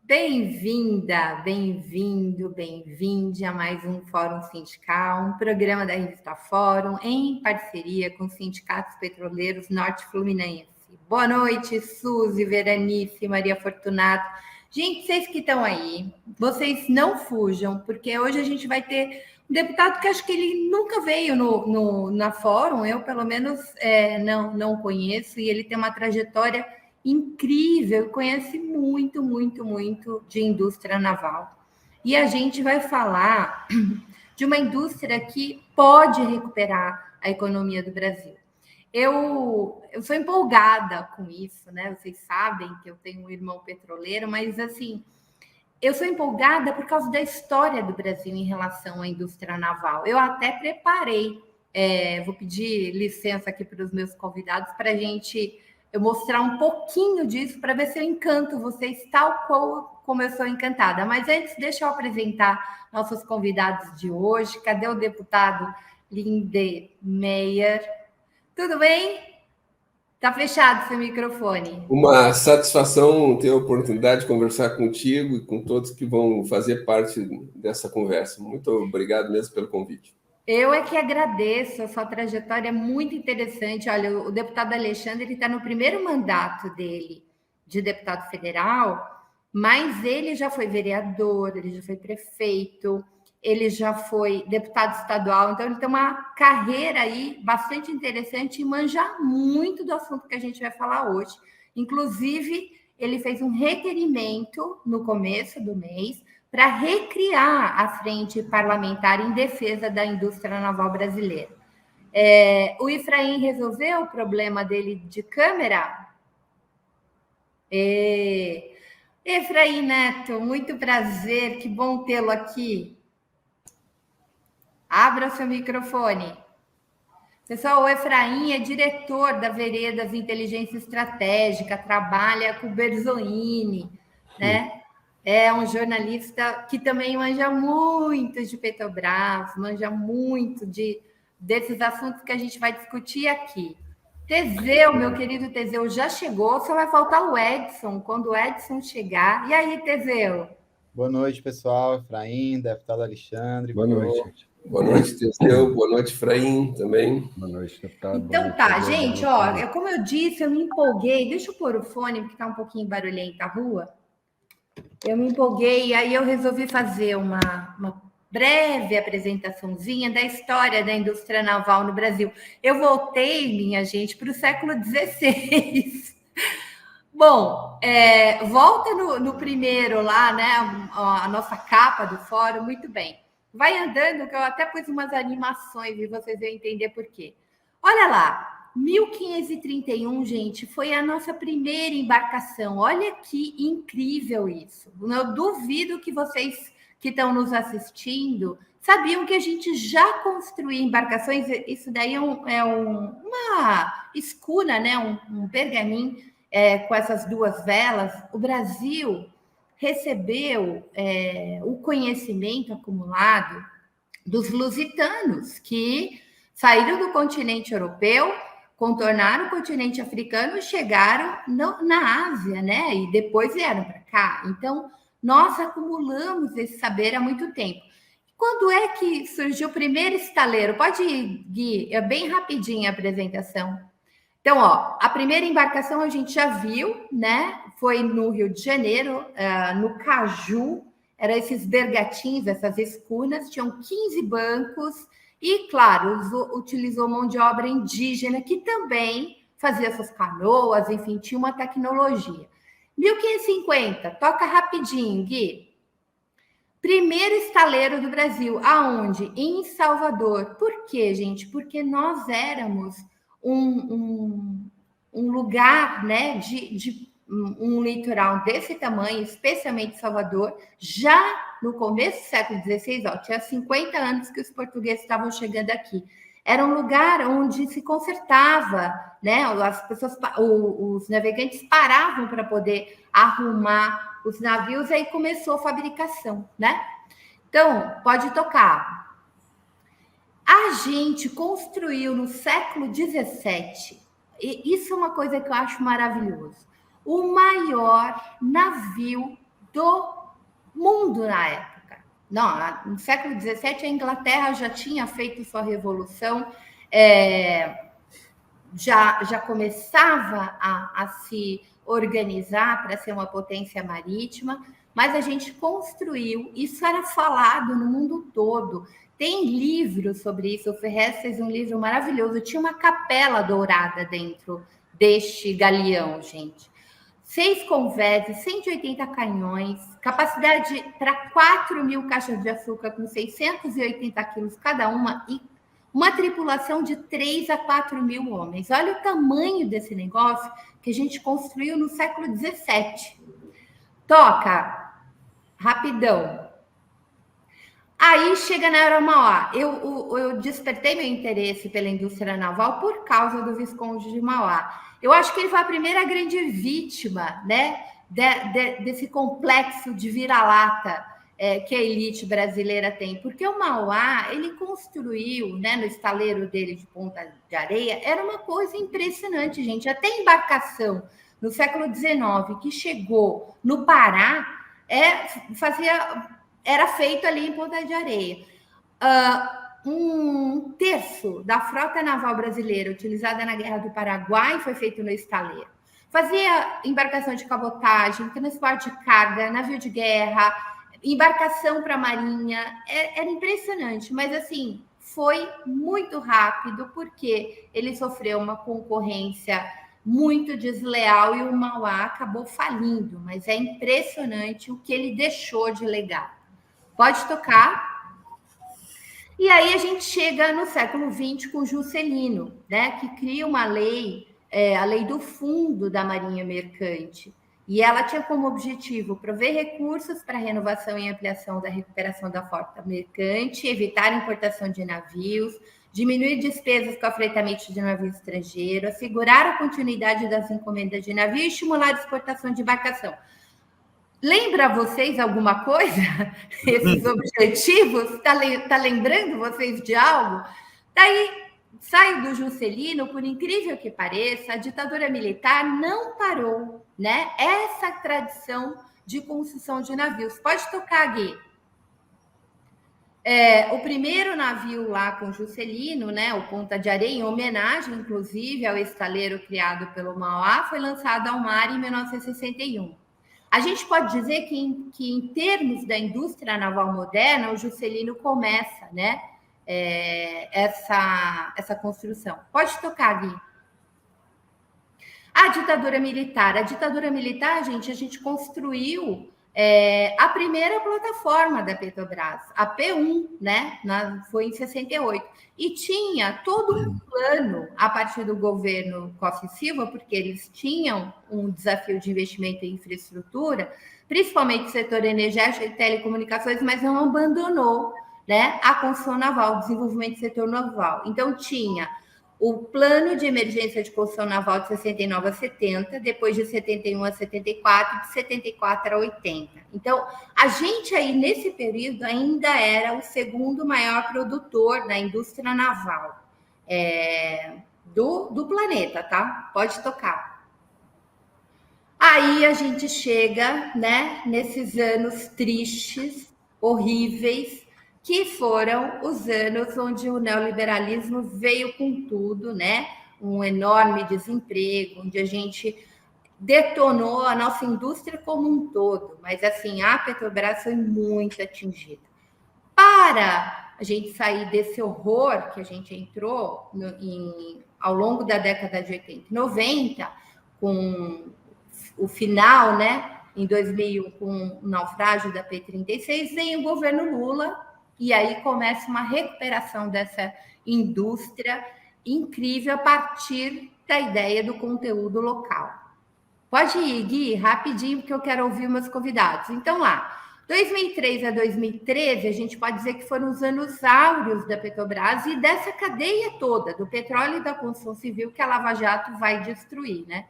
Bem-vinda, bem-vindo, bem-vinde a mais um Fórum Sindical, um programa da revista Fórum, em parceria com os sindicatos petroleiros Norte Fluminense. Boa noite, Suzy, Veranice, Maria Fortunato. Gente, vocês que estão aí, vocês não fujam, porque hoje a gente vai ter um deputado que acho que ele nunca veio na Fórum, eu pelo menos não conheço, e ele tem uma trajetória incrível, conhece muito, muito, muito de indústria naval. E a gente vai falar de uma indústria que pode recuperar a economia do Brasil. Eu sou empolgada com isso, né? Vocês sabem que eu tenho um irmão petroleiro, mas assim, eu sou empolgada por causa da história do Brasil em relação à indústria naval. Eu até preparei, vou pedir licença aqui para os meus convidados para a gente eu mostrar um pouquinho disso para ver se eu encanto vocês tal como eu sou encantada. Mas antes, deixa eu apresentar nossos convidados de hoje. Cadê o deputado Lindemeyer? Tudo bem? Está fechado seu microfone. Uma satisfação ter a oportunidade de conversar contigo e com todos que vão fazer parte dessa conversa. Muito obrigado mesmo pelo convite. Eu é que agradeço, a sua trajetória é muito interessante. Olha, o deputado Alexandre está no primeiro mandato dele de deputado federal, mas ele já foi vereador, ele já foi prefeito, ele já foi deputado estadual, então ele tem uma carreira aí bastante interessante e manja muito do assunto que a gente vai falar hoje. Inclusive, ele fez um requerimento no começo do mês para recriar a frente parlamentar em defesa da indústria naval brasileira. O Efraim resolveu o problema dele de câmera? Efraim Neto, muito prazer, que bom tê-lo aqui. Abra seu microfone. Pessoal, o Efraim é diretor da Veredas Inteligência Estratégica, trabalha com o Berzoini, né? É um jornalista que também manja muito de Petrobras, manja muito desses assuntos que a gente vai discutir aqui. Teseu, meu querido Teseu, já chegou, só vai faltar o Edson, quando o Edson chegar. E aí, Teseu? Boa noite, pessoal. Efraim, deputado Alexandre. Boa noite. Boa noite, Teseu. Boa noite, Efraim, também. Boa noite, deputado. Então tá, gente, ó, como eu disse, eu me empolguei. Deixa eu pôr o fone, porque tá um pouquinho barulhenta a rua. Eu me empolguei e aí eu resolvi fazer uma breve apresentaçãozinha da história da indústria naval no Brasil. Eu voltei, minha gente, para o século XVI. Bom, volta no primeiro lá, né? A nossa capa do fórum, muito bem. Vai andando, que eu até pus umas animações e vocês vão entender por quê. Olha lá, 1531, gente, foi a nossa primeira embarcação. Olha que incrível isso. Eu duvido que vocês que estão nos assistindo sabiam que a gente já construía embarcações. Isso daí é uma escuna, né? Um pergaminho com essas duas velas. O Brasil recebeu o conhecimento acumulado dos lusitanos, que saíram do continente europeu, contornaram o continente africano e chegaram na Ásia, né? E depois vieram para cá. Então, nós acumulamos esse saber há muito tempo. Quando é que surgiu o primeiro estaleiro? Pode ir, Gui, é bem rapidinho a apresentação. Então, ó, a primeira embarcação a gente já viu, né? Foi no Rio de Janeiro, no Caju. Eram esses bergatins, essas escunas, tinham 15 bancos e, claro, utilizou mão de obra indígena, que também fazia suas canoas, enfim, tinha uma tecnologia. 1550, toca rapidinho, Gui. Primeiro estaleiro do Brasil, aonde? Em Salvador. Por quê, gente? Porque nós éramos um lugar, né, de um litoral desse tamanho, especialmente Salvador, já no começo do século XVI, ó, tinha 50 anos que os portugueses estavam chegando aqui. Era um lugar onde se consertava, né? As pessoas, os navegantes paravam para poder arrumar os navios, aí começou a fabricação, né? Então, pode tocar. A gente construiu no século XVII, e isso é uma coisa que eu acho maravilhoso, o maior navio do mundo na época. Não, no século XVII, a Inglaterra já tinha feito sua revolução, já começava a se organizar para ser uma potência marítima, mas a gente construiu, isso era falado no mundo todo. Tem livros sobre isso, o Ferrez fez um livro maravilhoso, tinha uma capela dourada dentro deste galeão, gente. 6 conveses, 180 canhões, capacidade para 4.000 caixas de açúcar com 680 quilos cada uma e uma tripulação de 3 a 4 mil homens. Olha o tamanho desse negócio que a gente construiu no século XVII. Toca, rapidão. Aí chega na Era Mauá. Eu despertei meu interesse pela indústria naval por causa do Visconde de Mauá. Eu acho que ele foi a primeira grande vítima, né, desse complexo de vira-lata que a elite brasileira tem, porque o Mauá, ele construiu, né, no estaleiro dele de Ponta de Areia, era uma coisa impressionante, gente. Até embarcação no século XIX que chegou no Pará era feito ali em Ponta de Areia. Um terço da frota naval brasileira utilizada na Guerra do Paraguai foi feito no estaleiro. Fazia embarcação de cabotagem, transporte de carga, navio de guerra, embarcação para a marinha. Era impressionante, mas assim, foi muito rápido porque ele sofreu uma concorrência muito desleal e o Mauá acabou falindo, mas é impressionante o que ele deixou de legado. Pode tocar. E aí a gente chega no século XX com Juscelino, né, que cria uma lei, a Lei do Fundo da Marinha Mercante. E ela tinha como objetivo prover recursos para a renovação e ampliação da recuperação da frota mercante, evitar a importação de navios, diminuir despesas com o afretamento de navio estrangeiro, assegurar a continuidade das encomendas de navio e estimular a exportação de embarcação. Lembra vocês alguma coisa? Esses objetivos? Tá lembrando vocês de algo? Daí sai do Juscelino, por incrível que pareça, a ditadura militar não parou, né? Essa tradição de construção de navios. Pode tocar, Gui. O primeiro navio lá com Juscelino, né, o Ponta de Areia, em homenagem, inclusive, ao estaleiro criado pelo Mauá, foi lançado ao mar em 1961. A gente pode dizer que em termos da indústria naval moderna, o Juscelino começa, né, essa construção. Pode tocar, Gui. A ditadura militar. A ditadura militar, gente, a gente construiu a primeira plataforma da Petrobras, a P1, né? Foi em 68. E tinha todo um plano a partir do governo Costa e Silva, porque eles tinham um desafio de investimento em infraestrutura, principalmente no setor energético e telecomunicações, mas não abandonou, né, a construção naval, o desenvolvimento do setor naval. Então, tinha o plano de emergência de construção naval de 69 a 70, depois de 71 a 74, de 74 a 80. Então, a gente aí, nesse período, ainda era o segundo maior produtor da indústria naval do planeta, tá? Pode tocar. Aí a gente chega, né, nesses anos tristes, horríveis, que foram os anos onde o neoliberalismo veio com tudo, né? Um enorme desemprego, onde a gente detonou a nossa indústria como um todo, mas assim, a Petrobras foi muito atingida. Para a gente sair desse horror que a gente entrou ao longo da década de 80 e 90, com o final, né, em 2001, com o naufrágio da P-36, vem o governo Lula. E aí começa uma recuperação dessa indústria incrível a partir da ideia do conteúdo local. Pode ir, Gui, rapidinho, porque eu quero ouvir meus convidados. Então, lá, 2003 a 2013, a gente pode dizer que foram os anos áureos da Petrobras e dessa cadeia toda, do petróleo e da construção civil, que a Lava Jato vai destruir, né?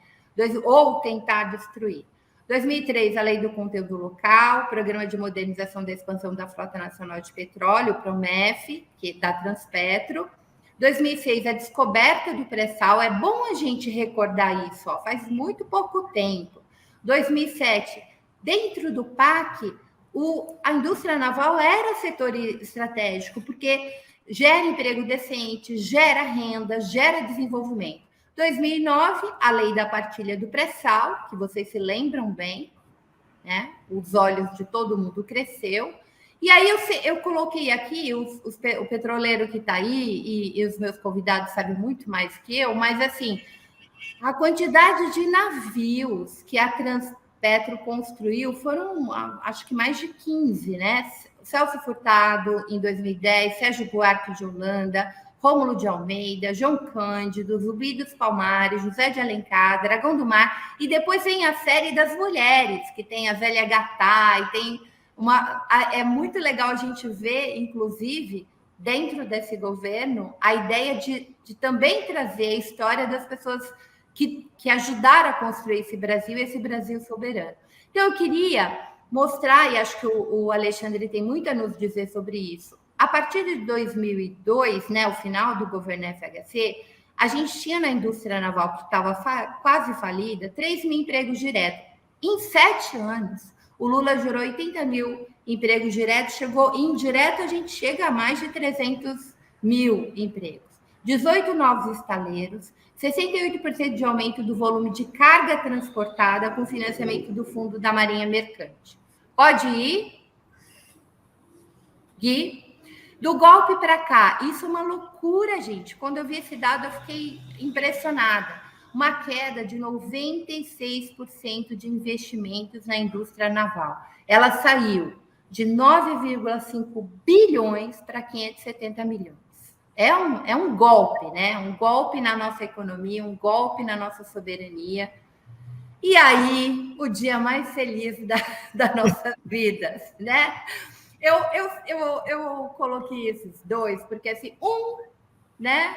Ou tentar destruir. 2003, a Lei do Conteúdo Local, Programa de Modernização da Expansão da Frota Nacional de Petróleo, o PROMEF, que da Transpetro. 2006, a descoberta do pré-sal. É bom a gente recordar isso, faz muito pouco tempo. 2007, dentro do PAC, a indústria naval era setor estratégico, porque gera emprego decente, gera renda, gera desenvolvimento. 2009, a lei da partilha do pré-sal, que vocês se lembram bem, né? Os olhos de todo mundo cresceu. E aí eu coloquei aqui, o petroleiro que está aí, e os meus convidados sabem muito mais que eu, mas assim, a quantidade de navios que a Transpetro construiu foram, acho que mais de 15, né? Celso Furtado, em 2010, Sérgio Buarque de Holanda, Rômulo de Almeida, João Cândido, Zumbi dos Palmares, José de Alencar, Dragão do Mar, e depois vem a série das mulheres, que tem a Zélia Gattai, e tem é muito legal a gente ver, inclusive, dentro desse governo, a ideia de também trazer a história das pessoas que ajudaram a construir esse Brasil soberano. Então, eu queria mostrar, e acho que o Alexandre tem muito a nos dizer sobre isso. A partir de 2002, né, o final do governo FHC, a gente tinha na indústria naval, que estava quase falida, 3 mil empregos diretos. Em 7 anos, o Lula gerou 80 mil empregos diretos, chegou indireto, a gente chega a mais de 300 mil empregos. 18 novos estaleiros, 68% de aumento do volume de carga transportada com financiamento do Fundo da Marinha Mercante. Pode ir, Gui? Do golpe para cá, isso é uma loucura, gente. Quando eu vi esse dado, eu fiquei impressionada. Uma queda de 96% de investimentos na indústria naval. Ela saiu de 9,5 bilhões para 570 milhões. É um golpe, né? Um golpe na nossa economia, um golpe na nossa soberania. E aí, o dia mais feliz das nossas vidas, né? Eu coloquei esses dois, porque assim, né?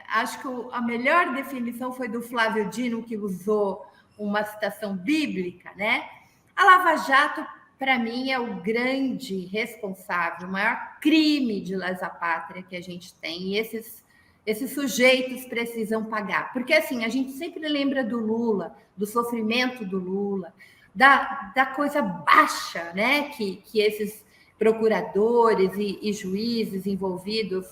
Acho que a melhor definição foi do Flávio Dino, que usou uma citação bíblica, né? A Lava Jato, para mim, é o grande responsável, o maior crime de lesa pátria que a gente tem, e esses sujeitos precisam pagar. Porque assim, a gente sempre lembra do Lula, do sofrimento do Lula, da coisa baixa, né? Que esses procuradores e juízes envolvidos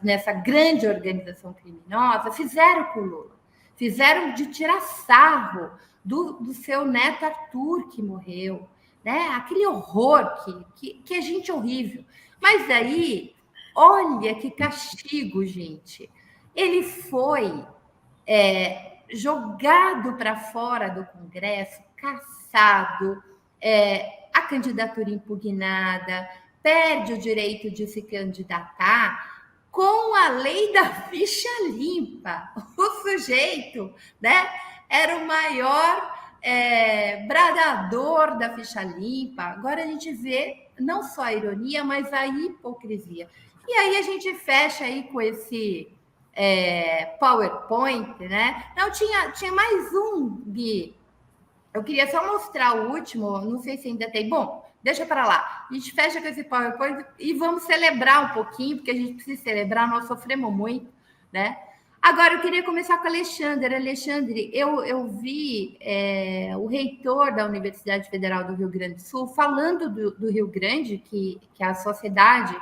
nessa grande organização criminosa fizeram com o Lula. Fizeram de tirar sarro do seu neto Arthur, que morreu, né? Aquele horror que é gente horrível. Mas aí, olha que castigo, gente. Ele foi jogado para fora do Congresso, cassado, a candidatura impugnada, perde o direito de se candidatar com a lei da ficha limpa. O sujeito, né, era o maior bradador da ficha limpa. Agora a gente vê não só a ironia, mas a hipocrisia. E aí a gente fecha aí com esse PowerPoint, né? Não, tinha mais um, Gui. Eu queria só mostrar o último, não sei se ainda tem. Bom, deixa para lá. A gente fecha com esse PowerPoint e vamos celebrar um pouquinho, porque a gente precisa celebrar, nós sofremos muito, né? Agora, eu queria começar com o Alexandre. Alexandre, eu vi o reitor da Universidade Federal do Rio Grande do Sul falando do Rio Grande, que a sociedade,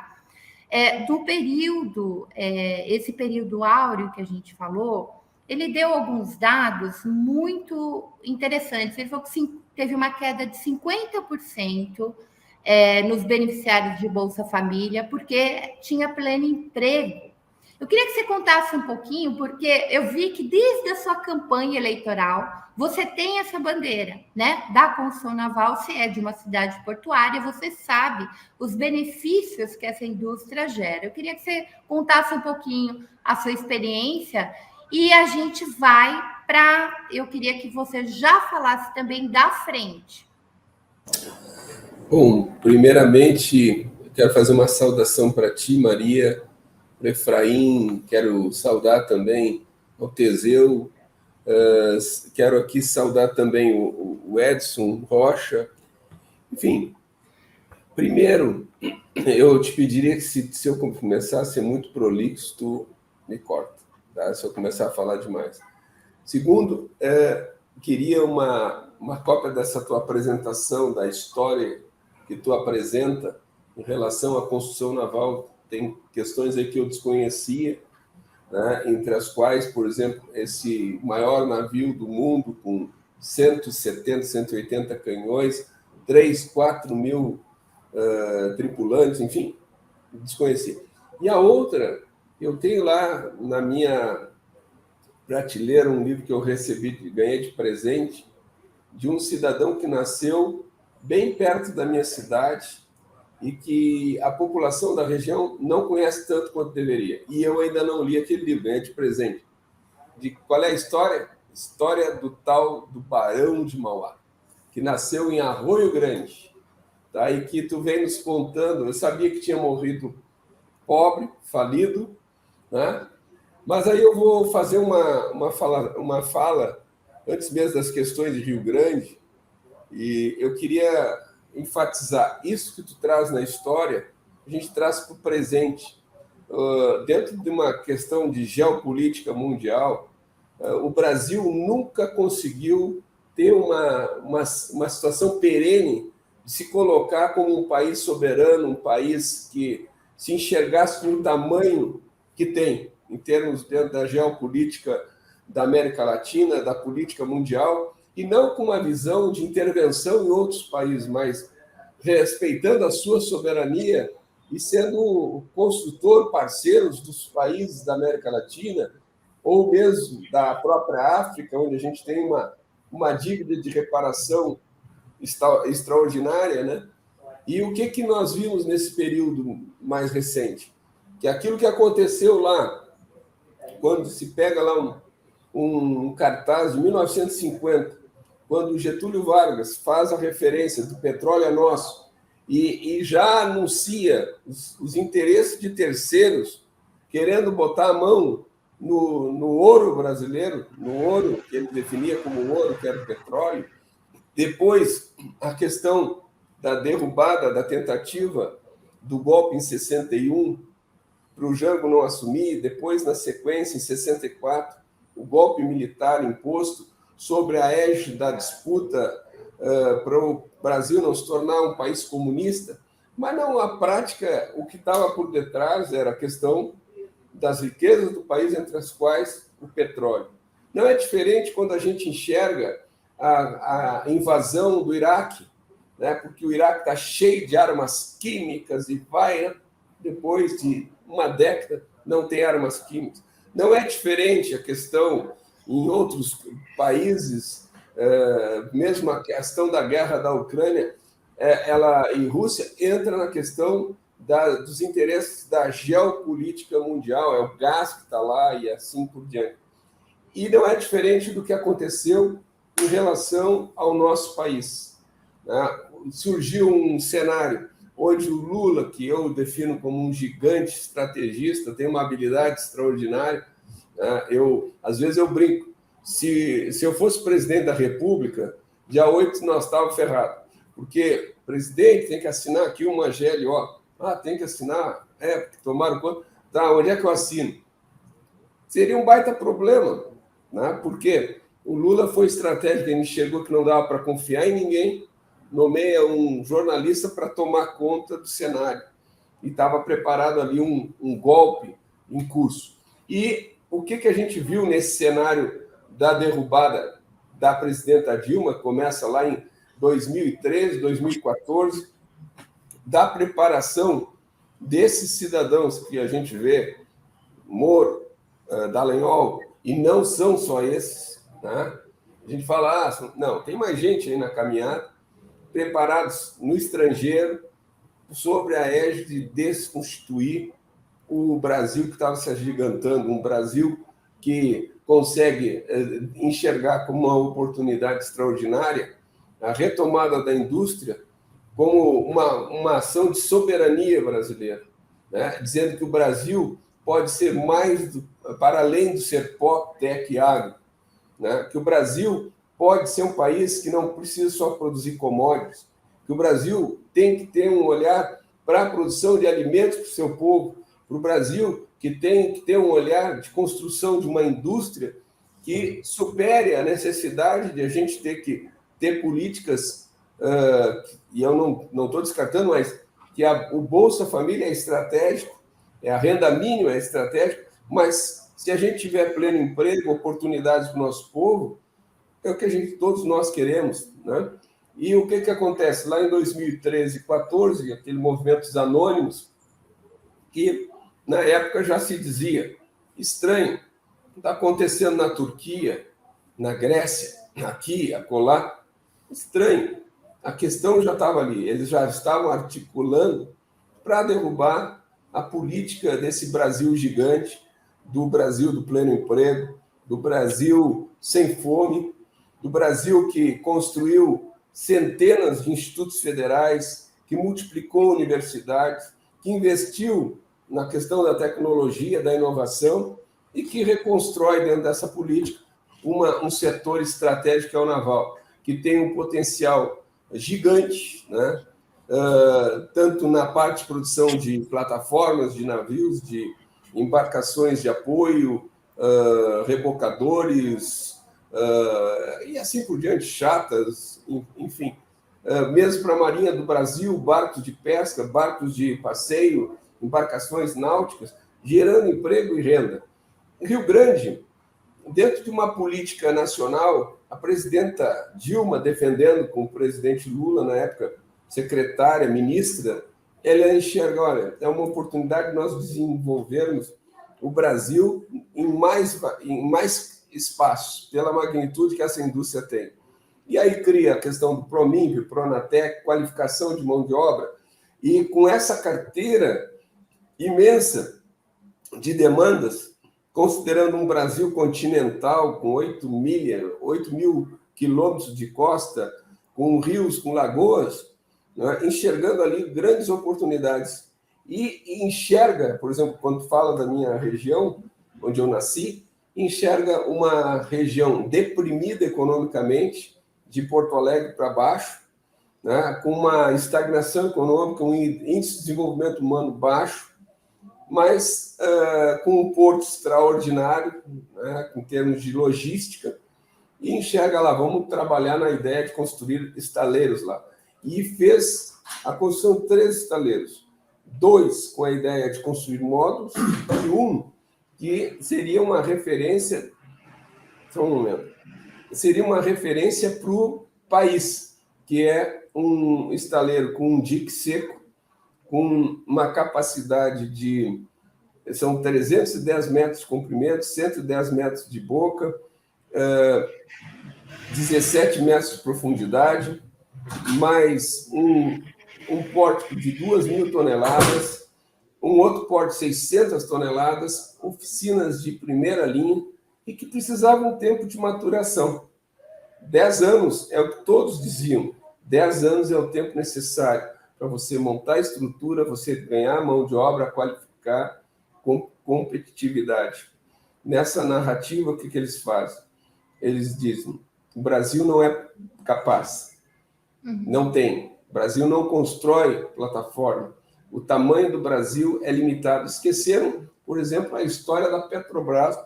do período, esse período áureo que a gente falou, ele deu alguns dados muito interessantes. Ele falou que teve uma queda de 50% nos beneficiários de Bolsa Família, porque tinha pleno emprego. Eu queria que você contasse um pouquinho, porque eu vi que desde a sua campanha eleitoral, você tem essa bandeira, né, da construção naval. Você é de uma cidade portuária, você sabe os benefícios que essa indústria gera. Eu queria que você contasse um pouquinho a sua experiência e a gente vai para... Eu queria que você já falasse também da frente. Bom, primeiramente, eu quero fazer uma saudação para ti, Maria, para Efraim, quero saudar também o Teseu, quero aqui saudar também o Edson Rocha. Enfim, primeiro, eu te pediria que se eu começar a ser muito prolixo, tu me corta, tá? Se eu começar a falar demais. Segundo, queria uma uma cópia dessa tua apresentação da história que tu apresenta em relação à construção naval. Tem questões aí que eu desconhecia, né? Entre as quais, por exemplo, esse maior navio do mundo com 170, 180 canhões, 3, 4 mil tripulantes, enfim, desconhecia. E a outra, eu tenho lá na minha prateleira um livro que eu recebi, ganhei de presente, de um cidadão que nasceu bem perto da minha cidade e que a população da região não conhece tanto quanto deveria. E eu ainda não li aquele livro, ganhei de presente. De qual é a história? História do tal do Barão de Mauá, que nasceu em Arroio Grande, tá? E que tu vem nos contando. Eu sabia que tinha morrido pobre, falido, né? Mas aí eu vou fazer uma fala antes mesmo das questões de Rio Grande, e eu queria enfatizar isso que tu traz na história, a gente traz para o presente. Dentro de uma questão de geopolítica mundial, o Brasil nunca conseguiu ter uma situação perene de se colocar como um país soberano, um país que se enxergasse no tamanho que tem, em termos dentro da geopolítica da América Latina, da política mundial, e não com uma visão de intervenção em outros países, mas respeitando a sua soberania e sendo construtor, parceiros dos países da América Latina, ou mesmo da própria África, onde a gente tem uma dívida de reparação extraordinária, né? E o que nós vimos nesse período mais recente? Que aquilo que aconteceu lá, quando se pega lá um cartaz de 1950, quando Getúlio Vargas faz a referência do petróleo é nosso e já anuncia os interesses de terceiros querendo botar a mão no ouro brasileiro, no ouro que ele definia como ouro, que era o petróleo. Depois, a questão da derrubada, da tentativa do golpe em 61, para o Jango não assumir. Depois, na sequência, em 64, o golpe militar imposto sobre a égide da disputa para o Brasil não se tornar um país comunista. Mas não, a prática, o que estava por detrás era a questão das riquezas do país, entre as quais o petróleo. Não é diferente quando a gente enxerga a invasão do Iraque, né? Porque o Iraque está cheio de armas químicas e vai, depois de uma década, não tem armas químicas. Não é diferente a questão em outros países, mesmo a questão da guerra da Ucrânia, ela em Rússia entra na questão dos interesses da geopolítica mundial, é o gás que está lá e assim por diante. E não é diferente do que aconteceu em relação ao nosso país, né? Surgiu um cenário onde o Lula, que eu defino como um gigante estrategista, tem uma habilidade extraordinária, né? Às vezes eu brinco, se eu fosse presidente da República, dia 8 nós estávamos ferrados, porque o presidente tem que assinar aqui uma GLO. Tem que assinar, porque tomaram conta. Tá, onde é que eu assino? Seria um baita problema, né? Porque o Lula foi estratégico, ele enxergou que não dava para confiar em ninguém, nomeia um jornalista para tomar conta do cenário. E estava preparado ali um golpe em curso. E o que a gente viu nesse cenário da derrubada da presidenta Dilma, começa lá em 2013, 2014, da preparação desses cidadãos que a gente vê, Moro, Dallagnol, e não são só esses, né? A gente fala, não, tem mais gente aí na caminhada, preparados no estrangeiro, sobre a égide de desconstituir o Brasil que estava se agigantando, um Brasil que consegue enxergar como uma oportunidade extraordinária a retomada da indústria como uma ação de soberania brasileira, né? Dizendo que o Brasil pode ser mais, para além de ser pó, tec e agro, né? Que o Brasil pode ser um país que não precisa só produzir commodities, que o Brasil tem que ter um olhar para a produção de alimentos para o seu povo, para o Brasil que tem que ter um olhar de construção de uma indústria que supere a necessidade de a gente ter que ter políticas, e eu não estou descartando, mas que o Bolsa Família é estratégico, a renda mínima é estratégica, mas se a gente tiver pleno emprego, oportunidades para o nosso povo, é o que todos nós queremos, né? E o que acontece? Lá em 2013 e 2014, aquele movimento dos anônimos, que na época já se dizia, estranho, está acontecendo na Turquia, na Grécia, aqui, acolá, estranho. A questão já estava ali, eles já estavam articulando para derrubar a política desse Brasil gigante, do Brasil do pleno emprego, do Brasil sem fome, do Brasil que construiu centenas de institutos federais, que multiplicou universidades, que investiu na questão da tecnologia, da inovação, e que reconstrói dentro dessa política um setor estratégico que é o naval, que tem um potencial gigante, né? Tanto na parte de produção de plataformas, de navios, de embarcações de apoio, rebocadores, e assim por diante, chatas, enfim. Mesmo para a Marinha do Brasil, barcos de pesca, barcos de passeio, embarcações náuticas, gerando emprego e renda. Rio Grande, dentro de uma política nacional, a presidenta Dilma, defendendo com o presidente Lula, na época, secretária, ministra, ela enxerga, olha, é uma oportunidade de nós desenvolvermos o Brasil em mais espaços, pela magnitude que essa indústria tem. E aí cria a questão do Prominv, Pronatec, qualificação de mão de obra, e com essa carteira imensa de demandas, considerando um Brasil continental com 8 mil quilômetros de costa, com rios, com lagoas, né, enxergando ali grandes oportunidades. E enxerga, por exemplo, quando fala da minha região, onde eu nasci, enxerga uma região deprimida economicamente, de Porto Alegre para baixo, né, com uma estagnação econômica, um índice de desenvolvimento humano baixo, mas com um porto extraordinário, né, em termos de logística, e enxerga lá, vamos trabalhar na ideia de construir estaleiros lá. E fez a construção de 3 estaleiros, 2 com a ideia de construir módulos, e 1 que seria uma referência, só um momento, seria uma referência para o país, que é um estaleiro com um dique seco, com uma capacidade de... São 310 metros de comprimento, 110 metros de boca, 17 metros de profundidade, mais um pórtico de 2.000 toneladas, um outro pórtico de 600 toneladas, oficinas de primeira linha, e que precisavam um tempo de maturação. 10 anos é o que todos diziam. 10 anos é o tempo necessário para você montar a estrutura, você ganhar mão de obra, qualificar, com competitividade. Nessa narrativa, o que eles fazem? Eles dizem, o Brasil não é capaz. Não tem. O Brasil não constrói plataforma. O tamanho do Brasil é limitado. Esqueceram, por exemplo, a história da Petrobras,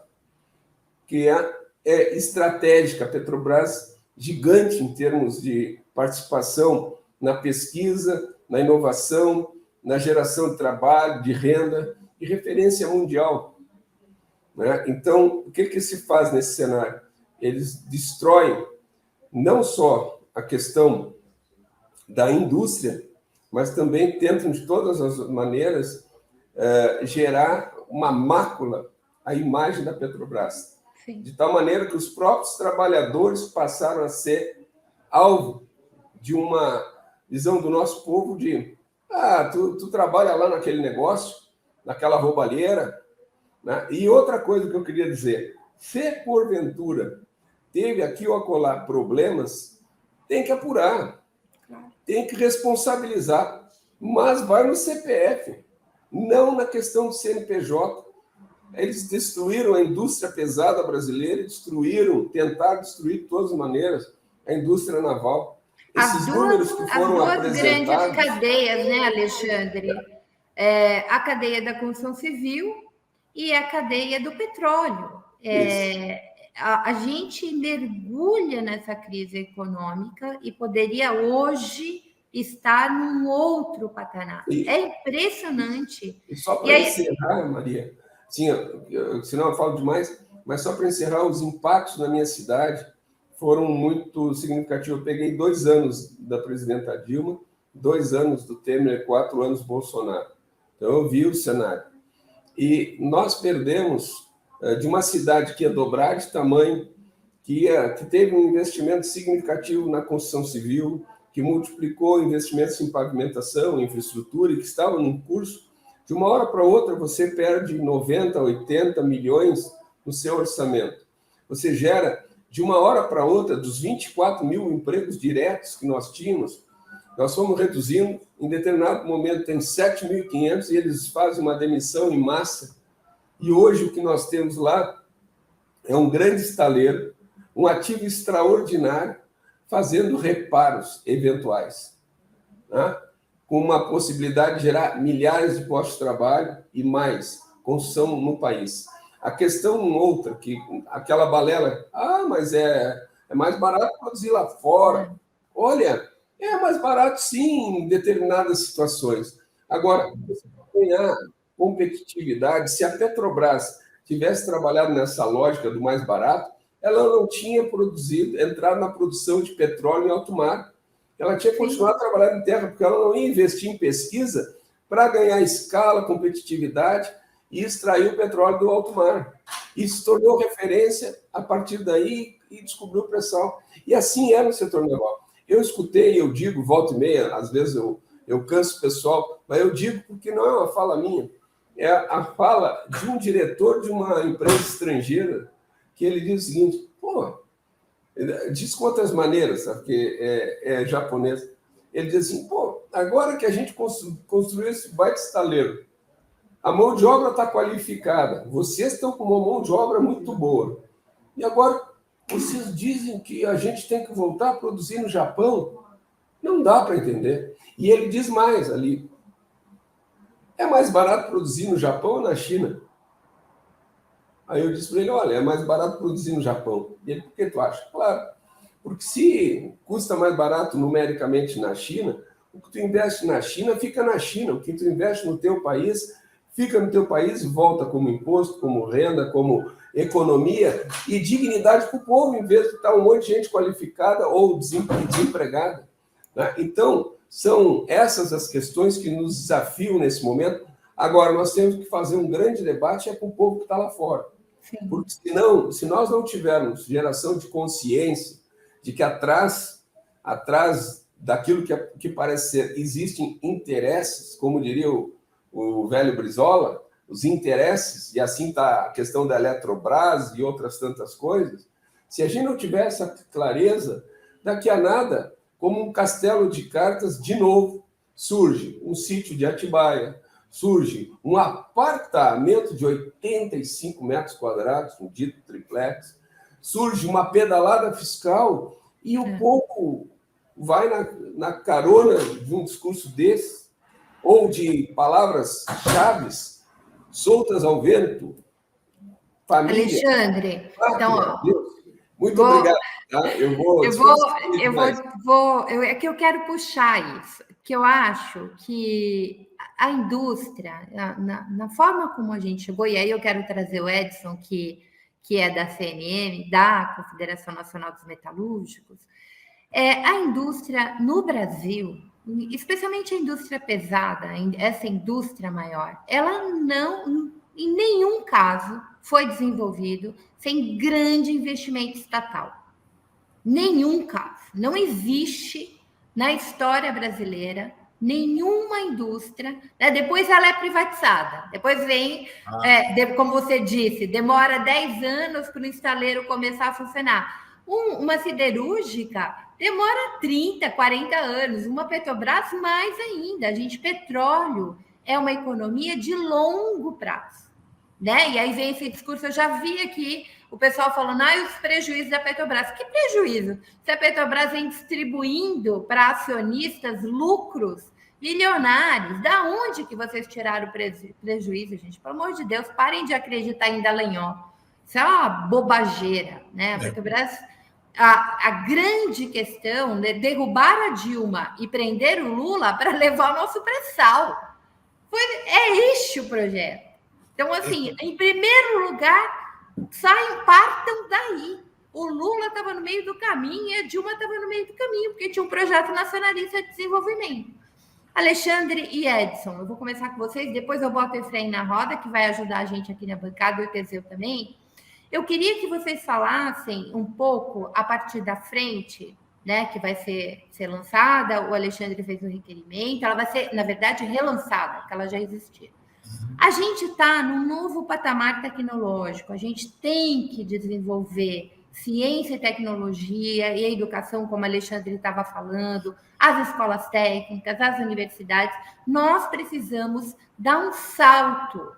que é estratégica. A Petrobras, gigante em termos de participação na pesquisa, na inovação, na geração de trabalho, de renda, e referência mundial. Né? Então, o que se faz nesse cenário? Eles destroem não só a questão da indústria, mas também tentam, de todas as maneiras, gerar uma mácula à imagem da Petrobras. Sim. De tal maneira que os próprios trabalhadores passaram a ser alvo de uma visão do nosso povo de tu trabalha lá naquele negócio, naquela roubalheira, né? E outra coisa que eu queria dizer, se porventura teve aqui ou acolá problemas, tem que apurar, tem que responsabilizar, mas vai no CPF, não na questão do CNPJ. Eles destruíram a indústria pesada brasileira, tentaram destruir de todas as maneiras a indústria naval. Esses números que foram apresentados... As duas grandes cadeias, né, Alexandre? A cadeia da construção civil e a cadeia do petróleo. a gente mergulha nessa crise econômica e poderia hoje estar num outro patamar. É impressionante. E só para encerrar, Maria, sim, senão eu falo demais, mas só para encerrar, os impactos na minha cidade foram muito significativos. Eu peguei 2 anos da presidenta Dilma, 2 anos do Temer, 4 anos do Bolsonaro. Então eu vi o cenário. E nós perdemos de uma cidade que ia dobrar de tamanho, que teve um investimento significativo na construção civil, que multiplicou investimentos em pavimentação, em infraestrutura, e que estava num curso. De uma hora para outra, você perde 90, 80 milhões no seu orçamento. Você gera, de uma hora para outra, dos 24 mil empregos diretos que nós tínhamos, nós fomos reduzindo. Em determinado momento, tem 7.500 e eles fazem uma demissão em massa. E hoje, o que nós temos lá é um grande estaleiro, um ativo extraordinário, fazendo reparos eventuais, né? Com uma possibilidade de gerar milhares de postos de trabalho e mais construção no país. A questão outra, que aquela balela, mas é mais barato produzir lá fora. Olha, é mais barato sim em determinadas situações. Agora, você ganhar competitividade, se a Petrobras tivesse trabalhado nessa lógica do mais barato, ela não tinha entrado na produção de petróleo em alto mar. Ela tinha continuado trabalhando em terra, porque ela não ia investir em pesquisa para ganhar escala, competitividade e extrair o petróleo do alto mar. E se tornou referência a partir daí e descobriu o pré-sal. E assim é no setor naval. Eu escutei, eu digo, volta e meia, às vezes eu canso o pessoal, mas eu digo porque não é uma fala minha, é a fala de um diretor de uma empresa estrangeira, que ele diz o seguinte, diz com outras maneiras, sabe, porque é japonês. Ele diz assim, agora que a gente construiu esse baita estaleiro, a mão de obra está qualificada, vocês estão com uma mão de obra muito boa, e agora vocês dizem que a gente tem que voltar a produzir no Japão? Não dá para entender. E ele diz mais ali, é mais barato produzir no Japão ou na China? Aí eu disse para ele, olha, é mais barato produzir no Japão. E ele, por que tu acha? Claro, porque se custa mais barato numericamente na China, o que tu investe na China fica na China, o que tu investe no teu país fica no teu país e volta como imposto, como renda, como economia e dignidade para o povo, em vez de estar um monte de gente qualificada ou desempregada, né? Então, são essas as questões que nos desafiam nesse momento. Agora, nós temos que fazer um grande debate com o povo que está lá fora. Sim. Porque senão, se nós não tivermos geração de consciência de que atrás daquilo que parece ser, existem interesses, como diria o velho Brizola, os interesses, e assim está a questão da Eletrobras e outras tantas coisas, se a gente não tiver essa clareza, daqui a nada, como um castelo de cartas, de novo, surge um sítio de Atibaia, surge um apartamento de 85 metros quadrados, um dito triplex, surge uma pedalada fiscal e o povo vai na carona de um discurso desse, ou de palavras-chave soltas ao vento. Família. Alexandre, então, muito obrigado. Tá? É que eu quero puxar isso, que eu acho que a indústria, na forma como a gente chegou, e aí eu quero trazer o Edson, que é da CNM, da Confederação Nacional dos Metalúrgicos, a indústria no Brasil, especialmente a indústria pesada, essa indústria maior, ela não, em nenhum caso, foi desenvolvido sem grande investimento estatal. Nenhum caso. Não existe na história brasileira nenhuma indústria, né? Depois ela é privatizada, depois vem, como você disse, demora 10 anos para o estaleiro começar a funcionar. Uma siderúrgica demora 30, 40 anos, uma Petrobras mais ainda. Petróleo é uma economia de longo prazo, né? E aí vem esse discurso, eu já vi aqui o pessoal falando, os prejuízos da Petrobras. Que prejuízo? Se a Petrobras vem distribuindo para acionistas lucros milionários, da onde que vocês tiraram o prejuízo, gente? Pelo amor de Deus, parem de acreditar em Dallagnol. Isso é uma bobageira, né? A Petrobras, a grande questão é derrubar a Dilma e prender o Lula para levar o nosso pré-sal. É este o projeto. Então, assim, em primeiro lugar, partam daí. O Lula estava no meio do caminho e a Dilma estava no meio do caminho, porque tinha um projeto nacionalista de desenvolvimento. Alexandre e Edson, eu vou começar com vocês, depois eu boto o Efraim na roda, que vai ajudar a gente aqui na bancada, e o Teseu também. Eu queria que vocês falassem um pouco a partir da frente, né, que vai ser lançada, o Alexandre fez o requerimento, ela vai ser, na verdade, relançada, porque ela já existia. A gente está num novo patamar tecnológico, a gente tem que desenvolver ciência e tecnologia e a educação, como a Alexandre estava falando, as escolas técnicas, as universidades. Nós precisamos dar um salto,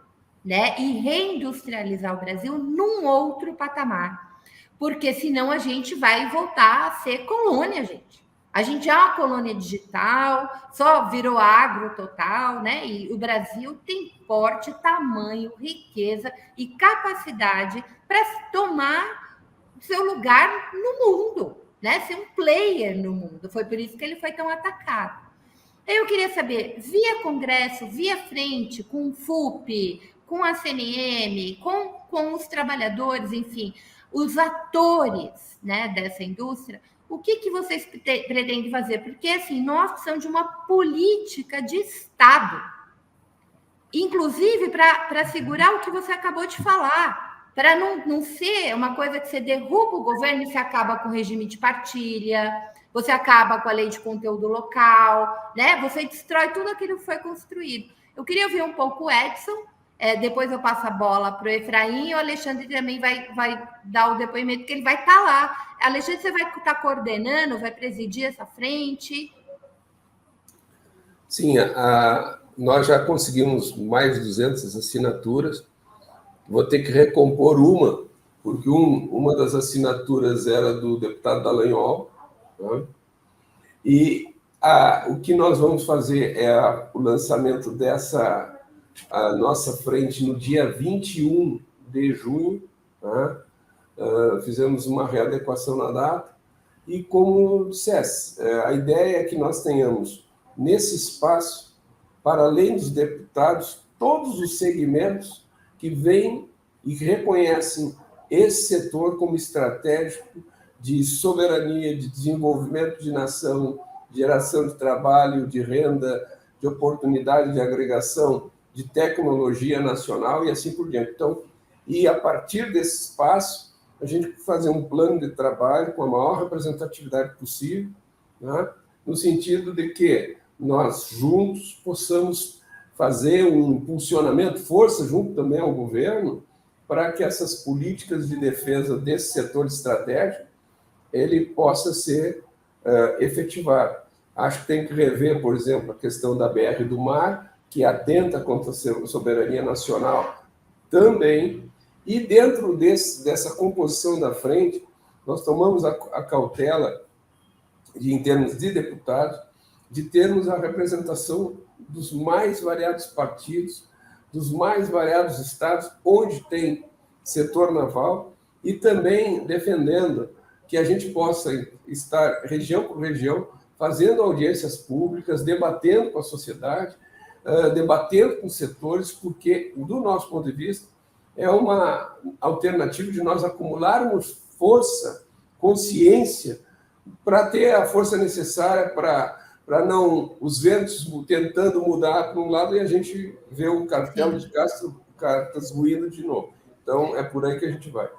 né, e reindustrializar o Brasil num outro patamar, porque senão a gente vai voltar a ser colônia, gente. A gente é uma colônia digital, só virou agro total, né? E o Brasil tem porte, tamanho, riqueza e capacidade para tomar seu lugar no mundo, né? Ser um player no mundo. Foi por isso que ele foi tão atacado. Eu queria saber, via Congresso, via frente, com o FUP, com a CNM, com os trabalhadores, enfim, os atores, né, dessa indústria, o que vocês pretendem fazer? Porque, assim, nós precisamos de uma política de Estado, inclusive para segurar o que você acabou de falar, para não ser uma coisa que você derruba o governo e você acaba com o regime de partilha, você acaba com a lei de conteúdo local, né? Você destrói tudo aquilo que foi construído. Eu queria ouvir um pouco o Edson, depois eu passo a bola para o Efraim, e o Alexandre também vai dar o depoimento, porque ele vai estar lá. Alexandre, você vai estar coordenando, vai presidir essa frente? Sim, nós já conseguimos mais de 200 assinaturas. Vou ter que recompor uma, porque uma das assinaturas era do deputado Dallagnol, né? E o que nós vamos fazer é o lançamento dessa a nossa frente no dia 21 de junho, né? Fizemos uma readequação na data, e como dissesse, a ideia é que nós tenhamos nesse espaço, para além dos deputados, todos os segmentos que vêm e reconhecem esse setor como estratégico de soberania, de desenvolvimento de nação, de geração de trabalho, de renda, de oportunidade de agregação, de tecnologia nacional e assim por diante. Então, e a partir desse espaço, a gente fazer um plano de trabalho com a maior representatividade possível, né? No sentido de que nós juntos possamos fazer um impulsionamento, força junto também ao governo, para que essas políticas de defesa desse setor estratégico ele possa ser efetivado. Acho que tem que rever, por exemplo, a questão da BR do Mar, que atenta contra a soberania nacional também. E dentro dessa composição da frente, nós tomamos a cautela, em termos de deputados, de termos a representação dos mais variados partidos, dos mais variados estados, onde tem setor naval, e também defendendo que a gente possa estar região por região, fazendo audiências públicas, debatendo com a sociedade, debatendo com os setores, porque, do nosso ponto de vista, é uma alternativa de nós acumularmos força, consciência, para ter a força necessária para não os ventos tentando mudar para um lado e a gente vê o cartel de cartas ruindo de novo. Então, é por aí que a gente vai.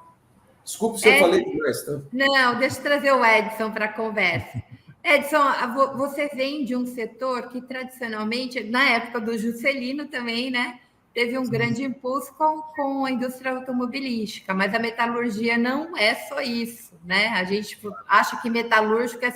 Desculpe se eu falei demais, tá? Não, deixa eu trazer o Edson para a conversa. Edson, você vem de um setor que, tradicionalmente, na época do Juscelino também, né, teve um grande impulso com a indústria automobilística, mas a metalurgia não é só isso, né? A gente acha que metalúrgico é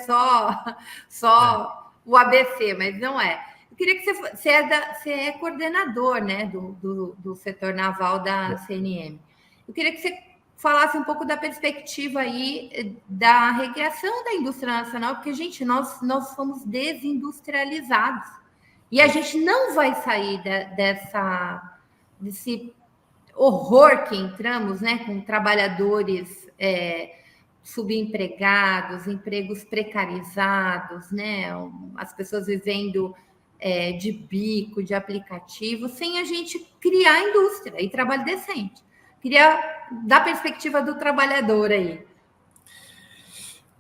só o ABC, mas não é. Eu queria que você é coordenador, né, do setor naval da CNM. Eu queria que você falasse um pouco da perspectiva aí da recriação da indústria nacional, porque, gente, nós somos desindustrializados. E a gente não vai sair desse horror que entramos, né, com trabalhadores subempregados, empregos precarizados, né, as pessoas vivendo de bico, de aplicativo, sem a gente criar indústria e trabalho decente. Queria dar perspectiva do trabalhador aí.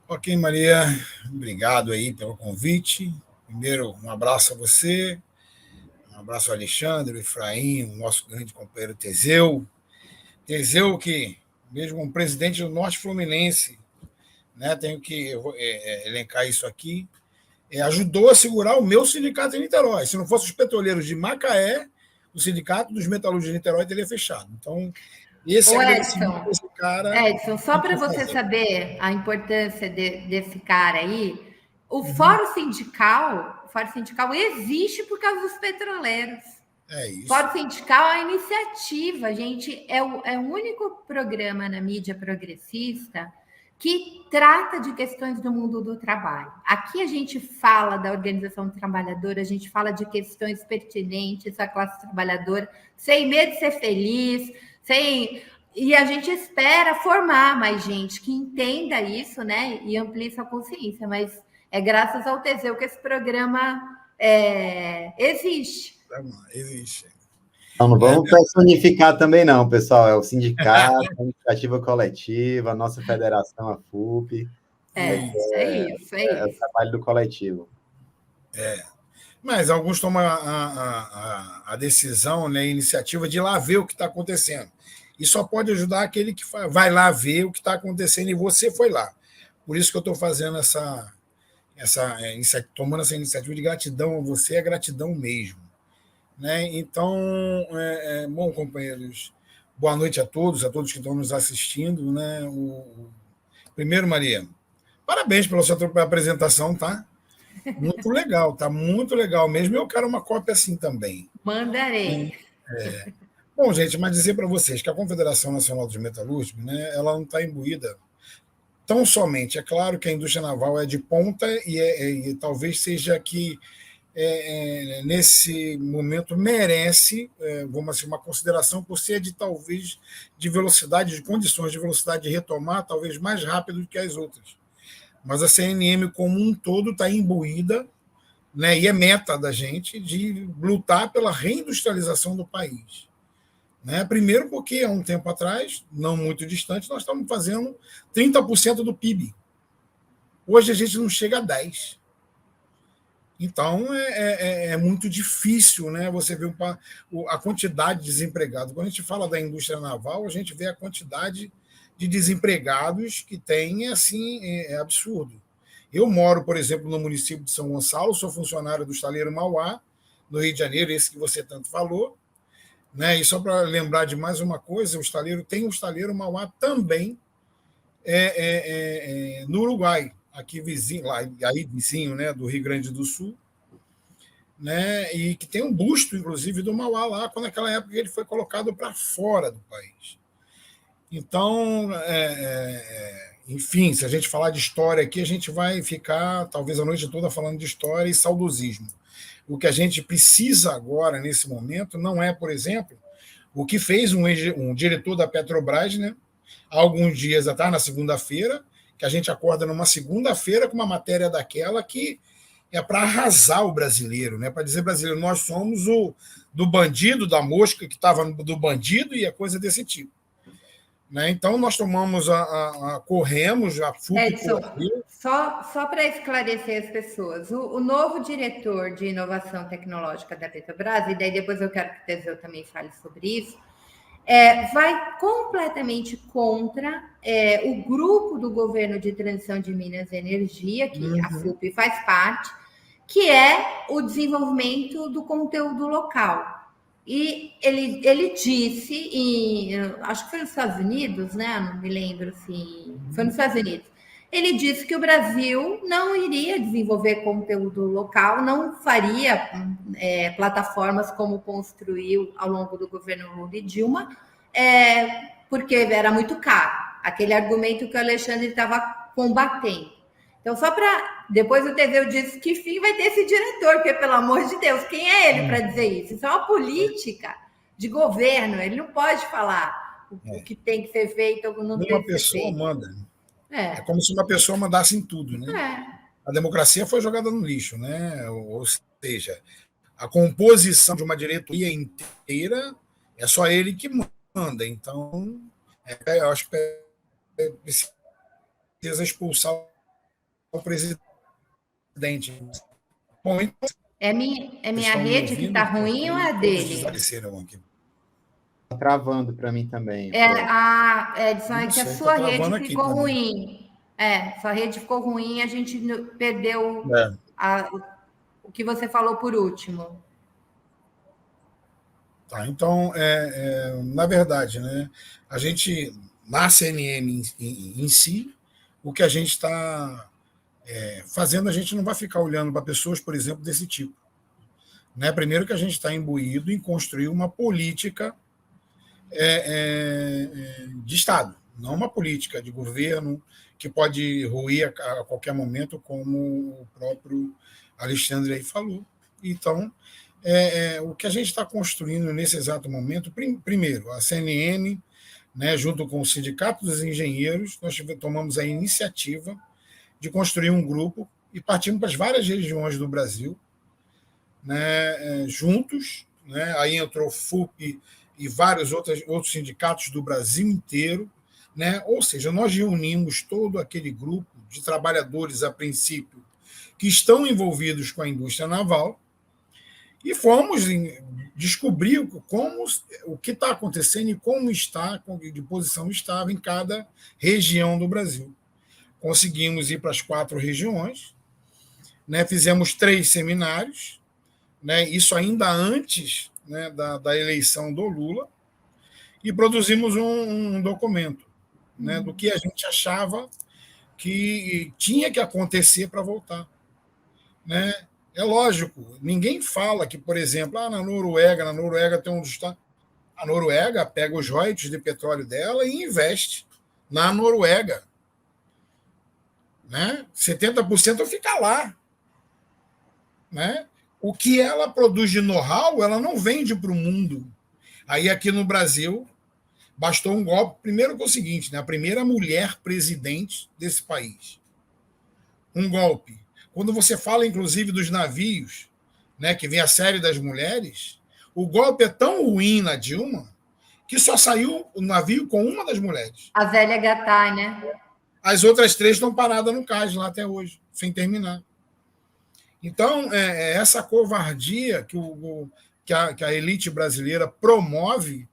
Ok, Maria, obrigado aí pelo convite. Primeiro, um abraço a você, um abraço ao Alexandre, ao Efraim, o nosso grande companheiro Teseu. Teseu, que, mesmo um presidente do Norte Fluminense, né, tenho que elencar isso aqui, ajudou a segurar o meu sindicato em Niterói. Se não fosse os petroleiros de Macaé, o sindicato dos metalúrgicos de Niterói teria fechado. Então, esse agradecimento desse cara... Edson, só para você saber a importância desse cara aí, o Fórum Sindical existe por causa dos petroleiros. É isso. Fórum Sindical é a iniciativa, gente, é o único programa na mídia progressista que trata de questões do mundo do trabalho. Aqui a gente fala da organização trabalhadora, a gente fala de questões pertinentes à classe trabalhadora, sem medo de ser feliz, e a gente espera formar mais gente que entenda isso, né, e amplie essa consciência, mas é graças ao Teseu que esse programa existe. Existe. Então, não vamos personificar também, não, pessoal. É o sindicato, a iniciativa coletiva, a nossa federação, a FUP. É isso. É o trabalho do coletivo. Mas alguns tomam a decisão, né, a iniciativa de ir lá ver o que está acontecendo. E só pode ajudar aquele que vai lá ver o que está acontecendo e você foi lá. Por isso que eu estou fazendo tomando essa iniciativa de gratidão a você, é gratidão mesmo. Né? Então, bom, companheiros, boa noite a todos que estão nos assistindo. Né? Primeiro, Maria, parabéns pela sua apresentação, tá? Muito legal, tá muito legal mesmo. Eu quero uma cópia assim também. Mandarei. Bom, gente, mas dizer para vocês que a Confederação Nacional dos Metalúrgicos, né, ela não está imbuída tão somente. É claro que a indústria naval é de ponta e talvez seja que nesse momento merece, vamos assim, uma consideração por ser talvez de velocidade, de condições de velocidade de retomar, talvez mais rápido do que as outras. Mas a CNM como um todo está imbuída, né, e é meta da gente de lutar pela reindustrialização do país. Né? Primeiro porque, há um tempo atrás, não muito distante, nós estamos fazendo 30% do PIB. Hoje a gente não chega a 10%. Então, é muito difícil, né, você ver a quantidade de desempregados. Quando a gente fala da indústria naval, a gente vê a quantidade de desempregados que tem, assim, é absurdo. Eu moro, por exemplo, no município de São Gonçalo, sou funcionário do estaleiro Mauá, no Rio de Janeiro, esse que você tanto falou. Né? E só para lembrar de mais uma coisa, o estaleiro Mauá também no Uruguai, aqui vizinho, vizinho, né, do Rio Grande do Sul, né, e que tem um busto, inclusive, do Mauá lá, quando naquela época ele foi colocado para fora do país. Então, enfim, se a gente falar de história aqui, a gente vai ficar, talvez, a noite toda falando de história e saudosismo. O que a gente precisa agora, nesse momento, não é, por exemplo, o que fez um diretor da Petrobras, né, há alguns dias atrás, na segunda-feira, que a gente acorda numa segunda-feira com uma matéria daquela que é para arrasar o brasileiro, né? Para dizer brasileiro, nós somos do bandido, da mosca que estava do bandido e a coisa desse tipo. Né? Então, nós tomamos corremos, a FUP correu. Só para esclarecer as pessoas, o novo diretor de inovação tecnológica da Petrobras, e daí depois eu quero que o Teseu também fale sobre isso, vai completamente contra o grupo do governo de transição de Minas e Energia, que a FUP faz parte, que é o desenvolvimento do conteúdo local. E ele disse, acho que foi nos Estados Unidos, né? Não me lembro se foi nos Estados Unidos. Ele disse que o Brasil não iria desenvolver conteúdo local, não faria plataformas como construiu ao longo do governo Lula e Dilma, porque era muito caro. Aquele argumento que o Alexandre estava combatendo. Então, só para... Depois o Teseu disse que fim vai ter esse diretor, porque, pelo amor de Deus, quem é ele para dizer isso? Isso é uma política de governo, ele não pode falar o que tem que ser feito ou não tem Uma que ser pessoa feito. manda. É como se uma pessoa mandasse em tudo, né? A democracia foi jogada no lixo, né? Ou seja, a composição de uma diretoria inteira é só ele que manda. Então, eu acho que precisa expulsar o presidente. Bom, então, É minha rede que está ruim ou é todos dele? desapareceram aqui. Tá travando para mim também. Edson, é que a Não sei, sua tá rede travando aqui ficou também. ruim. Sua rede ficou ruim, a gente perdeu o que você falou por último. Tá, então, na verdade, né, a gente, na CNM em si, o que a gente está fazendo, a gente não vai ficar olhando para pessoas, por exemplo, desse tipo. Né? Primeiro que a gente está imbuído em construir uma política de Estado, não uma política de governo que pode ruir a qualquer momento, como o próprio Alexandre aí falou. Então, o que a gente está construindo nesse exato momento, primeiro, a CNM, né, junto com o Sindicato dos Engenheiros, nós tomamos a iniciativa de construir um grupo e partimos para as várias regiões do Brasil, né, juntos, né, aí entrou o FUP e vários outros sindicatos do Brasil inteiro, né, ou seja, nós reunimos todo aquele grupo de trabalhadores, a princípio, que estão envolvidos com a indústria naval, e fomos descobrir o que está acontecendo e como está, de posição estava em cada região do Brasil. Conseguimos ir para as 4 regiões, né, fizemos 3 seminários, né, isso ainda antes, né, da eleição do Lula, e produzimos um documento, né, do que a gente achava que tinha que acontecer para voltar. Né? É lógico, ninguém fala que, por exemplo, na Noruega tem um estado. A Noruega pega os royalties de petróleo dela e investe na Noruega. Né? 70% fica lá. Né? O que ela produz de know-how, ela não vende para o mundo. Aí aqui no Brasil, bastou um golpe. Primeiro que é o seguinte, né? A primeira mulher presidente desse país. Um golpe. Quando você fala, inclusive, dos navios, né, que vem a série das mulheres, o golpe é tão ruim na Dilma que só saiu o navio com uma das mulheres. A Zélia Gattai, né? As outras 3 estão paradas no cais lá até hoje, sem terminar. Então, essa covardia que a elite brasileira promove,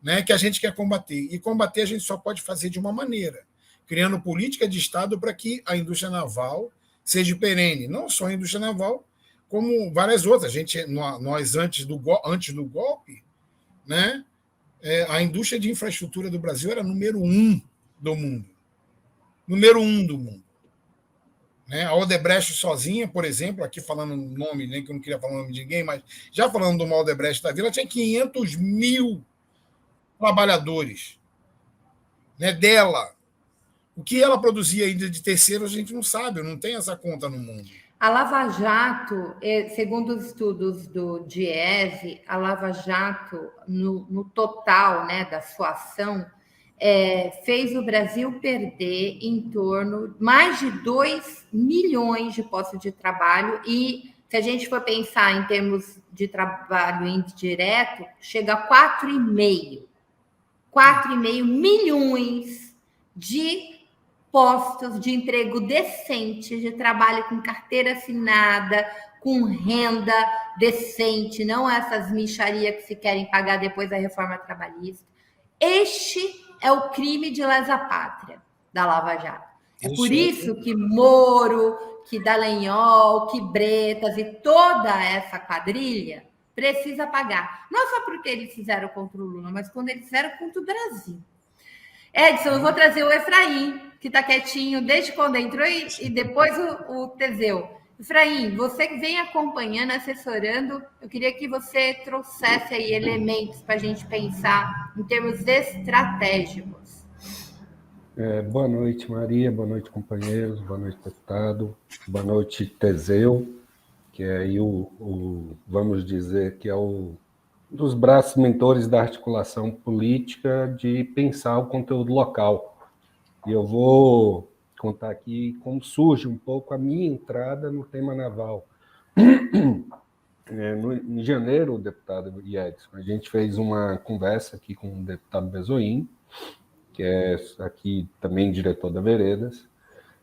né, que a gente quer combater. E combater a gente só pode fazer de uma maneira, criando política de Estado para que a indústria naval seja perene. Não só a indústria naval, como várias outras. Nós antes do golpe, né, a indústria de infraestrutura do Brasil era número 1 do mundo. Número 1 do mundo. Né? A Odebrecht sozinha, por exemplo, aqui falando o nome, né, que eu não queria falar o nome de ninguém, mas já falando do Odebrecht da Vila, tinha 500 mil trabalhadores, né, dela. O que ela produzia ainda de terceiro, a gente não sabe, não tem essa conta no mundo. A Lava Jato, segundo os estudos do Diese, a Lava Jato, no total, né, da sua ação, fez o Brasil perder em torno de mais de 2 milhões de postos de trabalho e, se a gente for pensar em termos de trabalho indireto, chega a 4,5 milhões de postos de emprego decente, de trabalho com carteira assinada, com renda decente, não essas mixarias que se querem pagar depois da reforma trabalhista. Este é o crime de lesa pátria da Lava Jato. É por isso que Moro, que Dallagnol, que Bretas e toda essa quadrilha precisa pagar. Não só porque eles fizeram contra o Lula, mas quando eles fizeram contra o Brasil. Edson, eu vou trazer o Efraim, que está quietinho desde quando entrou, e depois o Teseu. Efraim, você que vem acompanhando, assessorando, eu queria que você trouxesse aí elementos para a gente pensar em termos estratégicos. Boa noite, Maria, boa noite, companheiros, boa noite, deputado, boa noite, Teseu, que é aí vamos dizer que é o dos braços mentores da articulação política de pensar o conteúdo local. E eu vou contar aqui como surge um pouco a minha entrada no tema naval. Em janeiro, o deputado Edson, a gente fez uma conversa aqui com o deputado Bezoim, que é aqui também diretor da Veredas,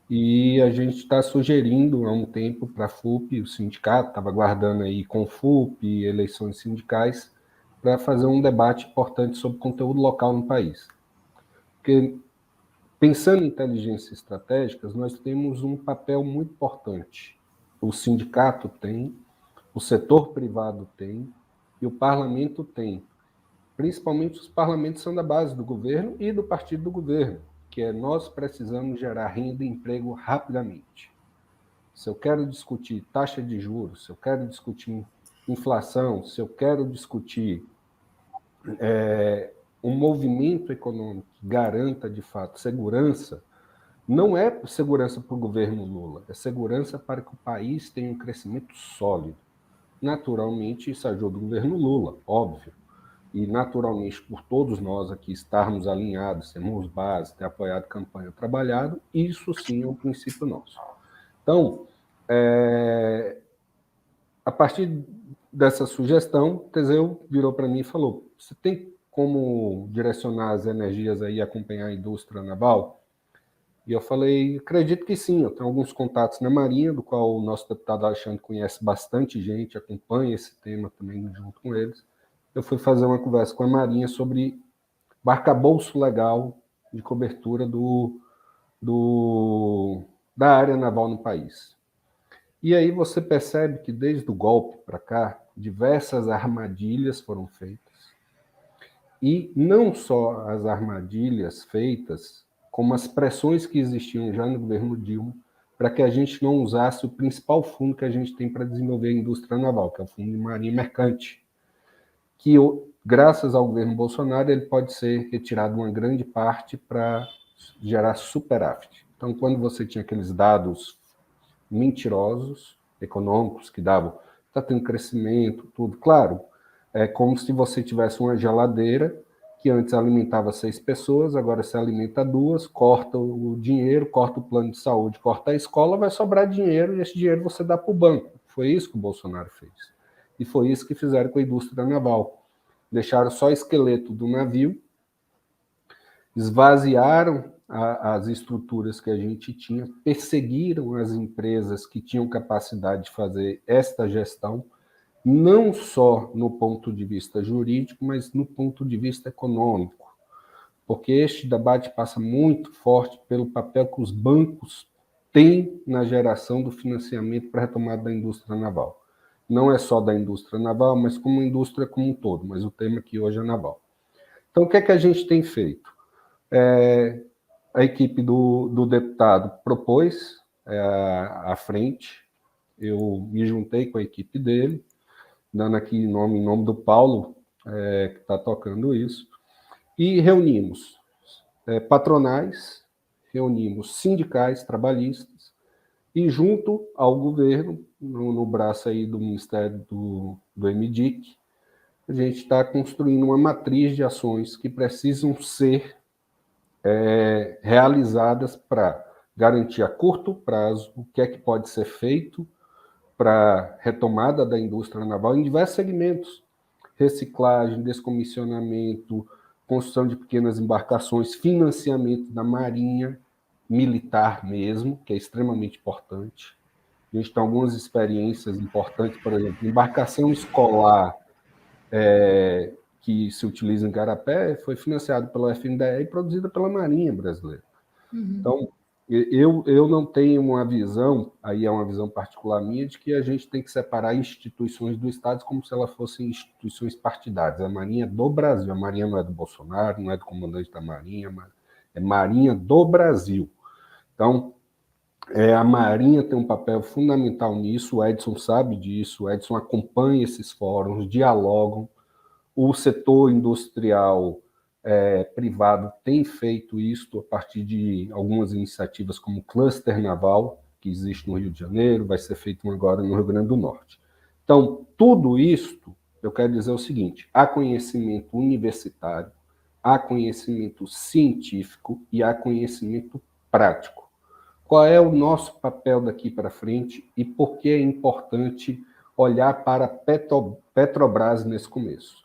e a gente está sugerindo há um tempo para a FUP, o sindicato estava aguardando aí com FUP, eleições sindicais, para fazer um debate importante sobre conteúdo local no país. Porque, pensando em inteligências estratégicas, nós temos um papel muito importante. O sindicato tem, o setor privado tem e o parlamento tem. Principalmente os parlamentos são da base do governo e do partido do governo, que é nós precisamos gerar renda e emprego rapidamente. Se eu quero discutir taxa de juros, se eu quero discutir inflação, se eu quero discutir um movimento econômico que garanta, de fato, segurança, não é segurança para o governo Lula, é segurança para que o país tenha um crescimento sólido. Naturalmente, isso ajuda o governo Lula, óbvio. E, naturalmente, por todos nós aqui estarmos alinhados, sermos base, ter apoiado a campanha, trabalhado, isso sim é um princípio nosso. Então, a partir dessa sugestão, Teseu virou para mim e falou: você tem como direcionar as energias aí e acompanhar a indústria naval? E eu falei: acredito que sim, eu tenho alguns contatos na Marinha, do qual o nosso deputado Alexandre conhece bastante gente, acompanha esse tema também junto com eles. Eu fui fazer uma conversa com a Marinha sobre o arcabouço legal de cobertura da área naval no país. E aí você percebe que desde o golpe para cá, diversas armadilhas foram feitas. E não só as armadilhas feitas, como as pressões que existiam já no governo Dilma para que a gente não usasse o principal fundo que a gente tem para desenvolver a indústria naval, que é o Fundo de Marinha Mercante, que, graças ao governo Bolsonaro, ele pode ser retirado uma grande parte para gerar superávit. Então, quando você tinha aqueles dados mentirosos, econômicos, que davam, está tendo crescimento, tudo, claro, é como se você tivesse uma geladeira que antes alimentava 6 pessoas, agora se alimenta 2, corta o dinheiro, corta o plano de saúde, corta a escola, vai sobrar dinheiro e esse dinheiro você dá para o banco. Foi isso que o Bolsonaro fez. E foi isso que fizeram com a indústria naval. Deixaram só o esqueleto do navio, esvaziaram as estruturas que a gente tinha, perseguiram as empresas que tinham capacidade de fazer esta gestão, não só no ponto de vista jurídico, mas no ponto de vista econômico. Porque este debate passa muito forte pelo papel que os bancos têm na geração do financiamento para a retomada da indústria naval. Não é só da indústria naval, mas como indústria como um todo, mas o tema aqui hoje é naval. Então, o que é que a gente tem feito? A equipe do deputado propôs à frente, eu me juntei com a equipe dele, dando aqui em nome do Paulo, que está tocando isso, e reunimos patronais, reunimos sindicais, trabalhistas, e junto ao governo, no braço aí do Ministério do MDIC, a gente está construindo uma matriz de ações que precisam ser realizadas para garantir a curto prazo o que é que pode ser feito para retomada da indústria naval em diversos segmentos: reciclagem, descomissionamento, construção de pequenas embarcações, financiamento da marinha militar mesmo, que é extremamente importante. A gente tem algumas experiências importantes, por exemplo, embarcação escolar que se utiliza em Garapé foi financiado pela FNDE e produzida pela Marinha Brasileira. Uhum. Então, eu não tenho uma visão, aí é uma visão particular minha, de que a gente tem que separar instituições do Estado como se elas fossem instituições partidárias. A Marinha é do Brasil, a Marinha não é do Bolsonaro, não é do comandante da Marinha, mas é Marinha do Brasil. Então, a Marinha tem um papel fundamental nisso, o Edson sabe disso, o Edson acompanha esses fóruns, dialogam. O setor industrial privado tem feito isso a partir de algumas iniciativas como o Cluster Naval, que existe no Rio de Janeiro, vai ser feito agora no Rio Grande do Norte. Então, tudo isso eu quero dizer o seguinte: há conhecimento universitário, há conhecimento científico e há conhecimento prático. Qual é o nosso papel daqui para frente e por que é importante olhar para Petrobras nesse começo?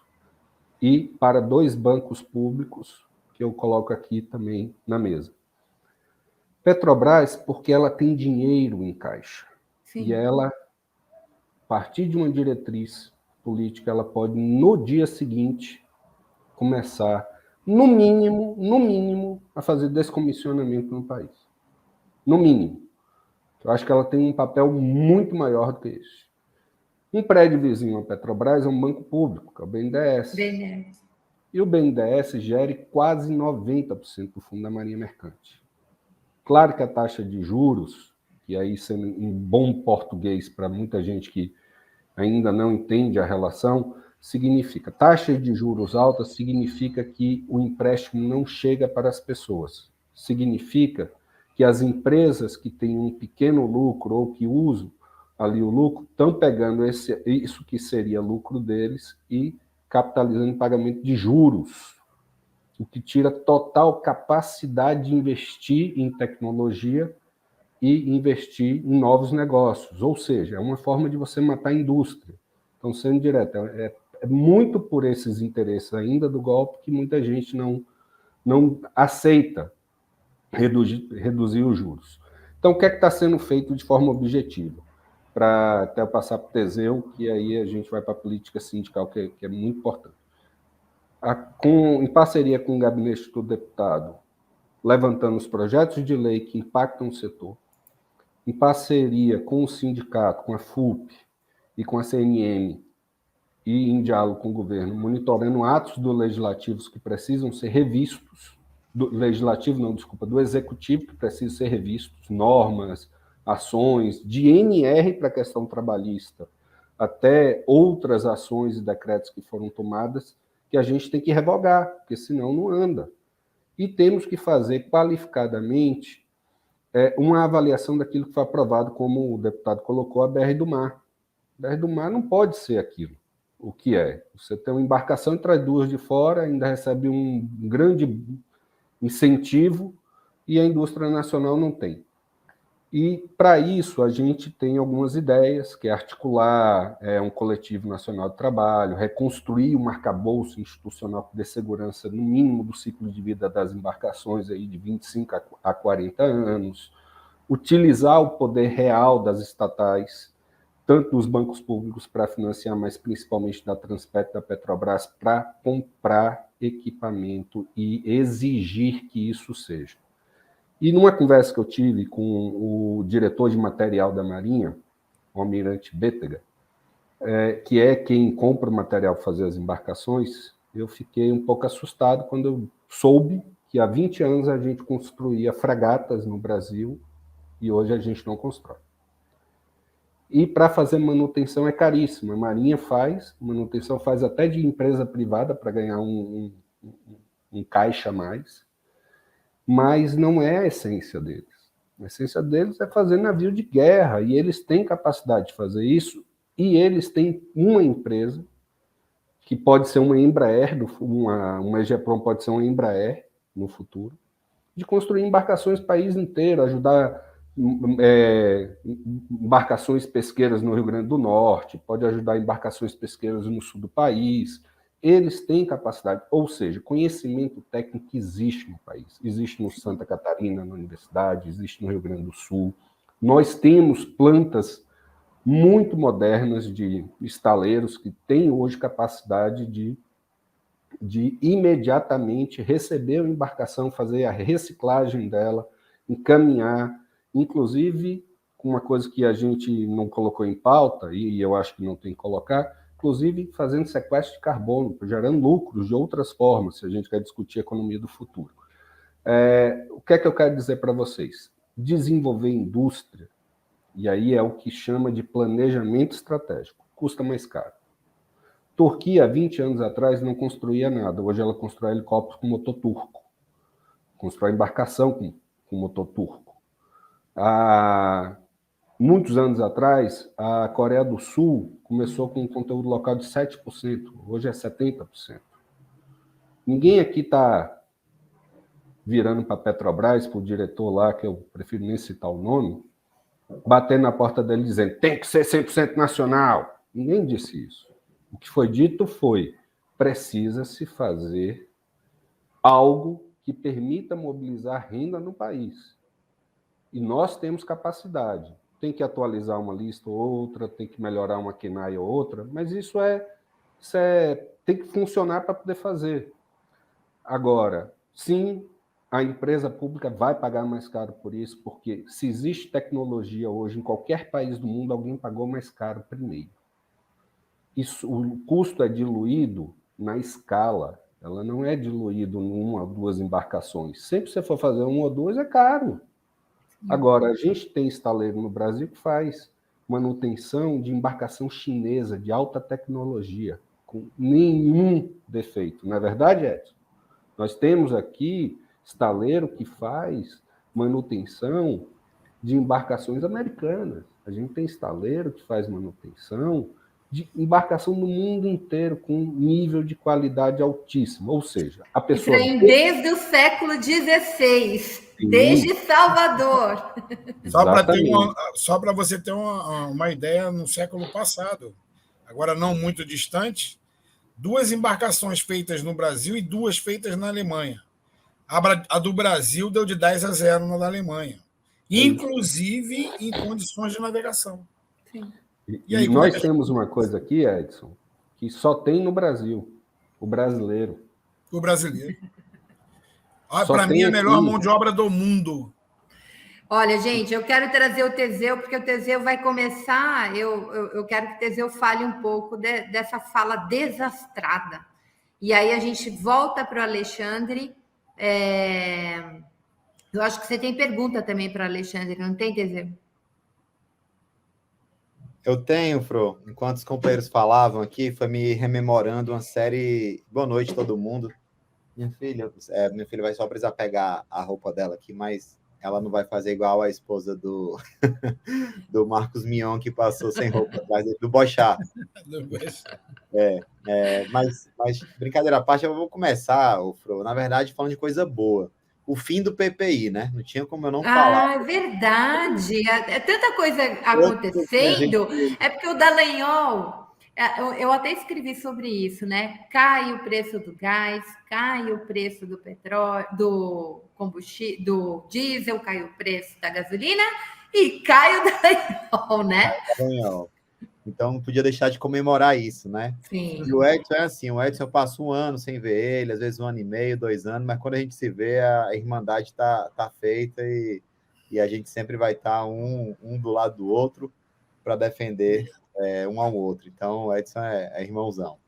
E para 2 bancos públicos que eu coloco aqui também na mesa. Petrobras, porque ela tem dinheiro em caixa. Sim. E ela, a partir de uma diretriz política, ela pode, no dia seguinte, começar, no mínimo, a fazer descomissionamento no país. No mínimo. Eu acho que ela tem um papel muito maior do que esse. Um prédio vizinho à Petrobras é um banco público, que é o BNDES. BNDES. E o BNDES gere quase 90% do fundo da Marinha Mercante. Claro que a taxa de juros, que aí sendo um bom português para muita gente que ainda não entende a relação, significa, taxa de juros alta significa que o empréstimo não chega para as pessoas. Significa que as empresas que têm um pequeno lucro ou que usam ali o lucro, estão pegando isso que seria lucro deles e capitalizando em pagamento de juros, o que tira total capacidade de investir em tecnologia e investir em novos negócios. Ou seja, é uma forma de você matar a indústria. Então, sendo direto, é muito por esses interesses ainda do golpe que muita gente não aceita reduzir os juros. Então, o que é que está sendo feito de forma objetiva? Para até eu passar para o Teseu, que aí a gente vai para a política sindical, que é muito importante. Em parceria com o gabinete do deputado, levantando os projetos de lei que impactam o setor, em parceria com o sindicato, com a FUP e com a CNM, e em diálogo com o governo, monitorando atos do legislativos que precisam ser revistos, do executivo que precisam ser revistos, normas, ações, de NR para a questão trabalhista, até outras ações e decretos que foram tomadas, que a gente tem que revogar, porque senão não anda. E temos que fazer qualificadamente uma avaliação daquilo que foi aprovado, como o deputado colocou, a BR do Mar. A BR do Mar não pode ser aquilo. O que é? Você tem uma embarcação e traz 2 de fora, ainda recebe um grande incentivo e a indústria nacional não tem. E, para isso, a gente tem algumas ideias, que é articular um coletivo nacional de trabalho, reconstruir um arcabouço institucional que dê segurança, no mínimo, do ciclo de vida das embarcações, aí, de 25 a 40 anos, utilizar o poder real das estatais, tanto dos bancos públicos para financiar, mas principalmente da Transpetro, da Petrobras, para comprar equipamento e exigir que isso seja. E numa conversa que eu tive com o diretor de material da Marinha, o almirante Bétega, que é quem compra o material para fazer as embarcações, eu fiquei um pouco assustado quando eu soube que há 20 anos a gente construía fragatas no Brasil e hoje a gente não constrói. E para fazer manutenção é caríssimo. A Marinha faz, manutenção faz até de empresa privada para ganhar um caixa a mais, mas não é a essência deles. A essência deles é fazer navio de guerra, e eles têm capacidade de fazer isso, e eles têm uma empresa, que pode ser uma Embraer, uma Egeprom pode ser uma Embraer no futuro, de construir embarcações no país inteiro, ajudar embarcações pesqueiras no Rio Grande do Norte, pode ajudar embarcações pesqueiras no sul do país. Eles têm capacidade, ou seja, conhecimento técnico existe no país. Existe no Santa Catarina, na universidade, existe no Rio Grande do Sul. Nós temos plantas muito modernas de estaleiros que têm hoje capacidade de imediatamente receber a embarcação, fazer a reciclagem dela, encaminhar, inclusive, com uma coisa que a gente não colocou em pauta, e eu acho que não tem que colocar, inclusive fazendo sequestro de carbono, gerando lucros de outras formas, se a gente quer discutir a economia do futuro. O que é que eu quero dizer para vocês? Desenvolver indústria, e aí é o que chama de planejamento estratégico, custa mais caro. Turquia, há 20 anos atrás, não construía nada, hoje ela constrói helicópteros com motor turco, constrói embarcação com motor turco. A muitos anos atrás, a Coreia do Sul começou com um conteúdo local de 7%, hoje é 70%. Ninguém aqui está virando para a Petrobras, para o diretor lá, que eu prefiro nem citar o nome, batendo na porta dele dizendo tem que ser 100% nacional. Ninguém disse isso. O que foi dito foi precisa-se fazer algo que permita mobilizar renda no país. E nós temos capacidade. Tem que atualizar uma lista ou outra, tem que melhorar uma KNAI ou outra, mas isso tem que funcionar para poder fazer. Agora, sim, a empresa pública vai pagar mais caro por isso, porque se existe tecnologia hoje em qualquer país do mundo, alguém pagou mais caro primeiro. Isso, o custo é diluído na escala, ela não é diluído em uma ou duas embarcações. Sempre que você for fazer uma ou duas, é caro. Agora, a gente tem estaleiro no Brasil que faz manutenção de embarcação chinesa de alta tecnologia, com nenhum defeito. Não é verdade, Edson? Nós temos aqui estaleiro que faz manutenção de embarcações americanas. A gente tem estaleiro que faz manutenção de embarcação no mundo inteiro com nível de qualidade altíssimo. Ou seja, a pessoa... Isso vem desde o século XVI. Desde Salvador. Só para você ter uma ideia, no século passado, agora não muito distante, 2 embarcações feitas no Brasil e 2 feitas na Alemanha. A do Brasil deu de 10-0 na da Alemanha, inclusive em condições de navegação. Sim. E aí, nós temos uma coisa aqui, Edson, que só tem no Brasil, o brasileiro. O brasileiro. Para mim, é a melhor mão de obra do mundo. Olha, gente, eu quero trazer o Teseu, porque o Teseu vai começar. Eu quero que o Teseu fale um pouco dessa fala desastrada. E aí a gente volta para o Alexandre. Eu acho que você tem pergunta também para o Alexandre, não tem, Teseu? Eu tenho, Fro. Enquanto os companheiros falavam aqui, foi me rememorando uma série. Boa noite, todo mundo. Minha filha vai só precisar pegar a roupa dela aqui, mas ela não vai fazer igual a esposa do Marcos Mion, que passou sem roupa atrás do Boixá. Mas brincadeira à parte, eu vou começar, Fro, na verdade, falando de coisa boa. O fim do PPI, né? Não tinha como eu não falar. Ah, é verdade. É tanta coisa acontecendo. É porque o Dallagnol, eu até escrevi sobre isso, né? Cai o preço do gás, cai o preço do petróleo, do combustível, do diesel, cai o preço da gasolina e cai o Dallagnol, né? Dallagnol. Então não podia deixar de comemorar isso, né? Sim. E o Edson é assim, o Edson eu passo 1 ano sem ver ele, às vezes 1 ano e meio, 2 anos, mas quando a gente se vê, a irmandade tá feita e a gente sempre vai estar um do lado do outro para defender um ao outro. Então o Edson é irmãozão.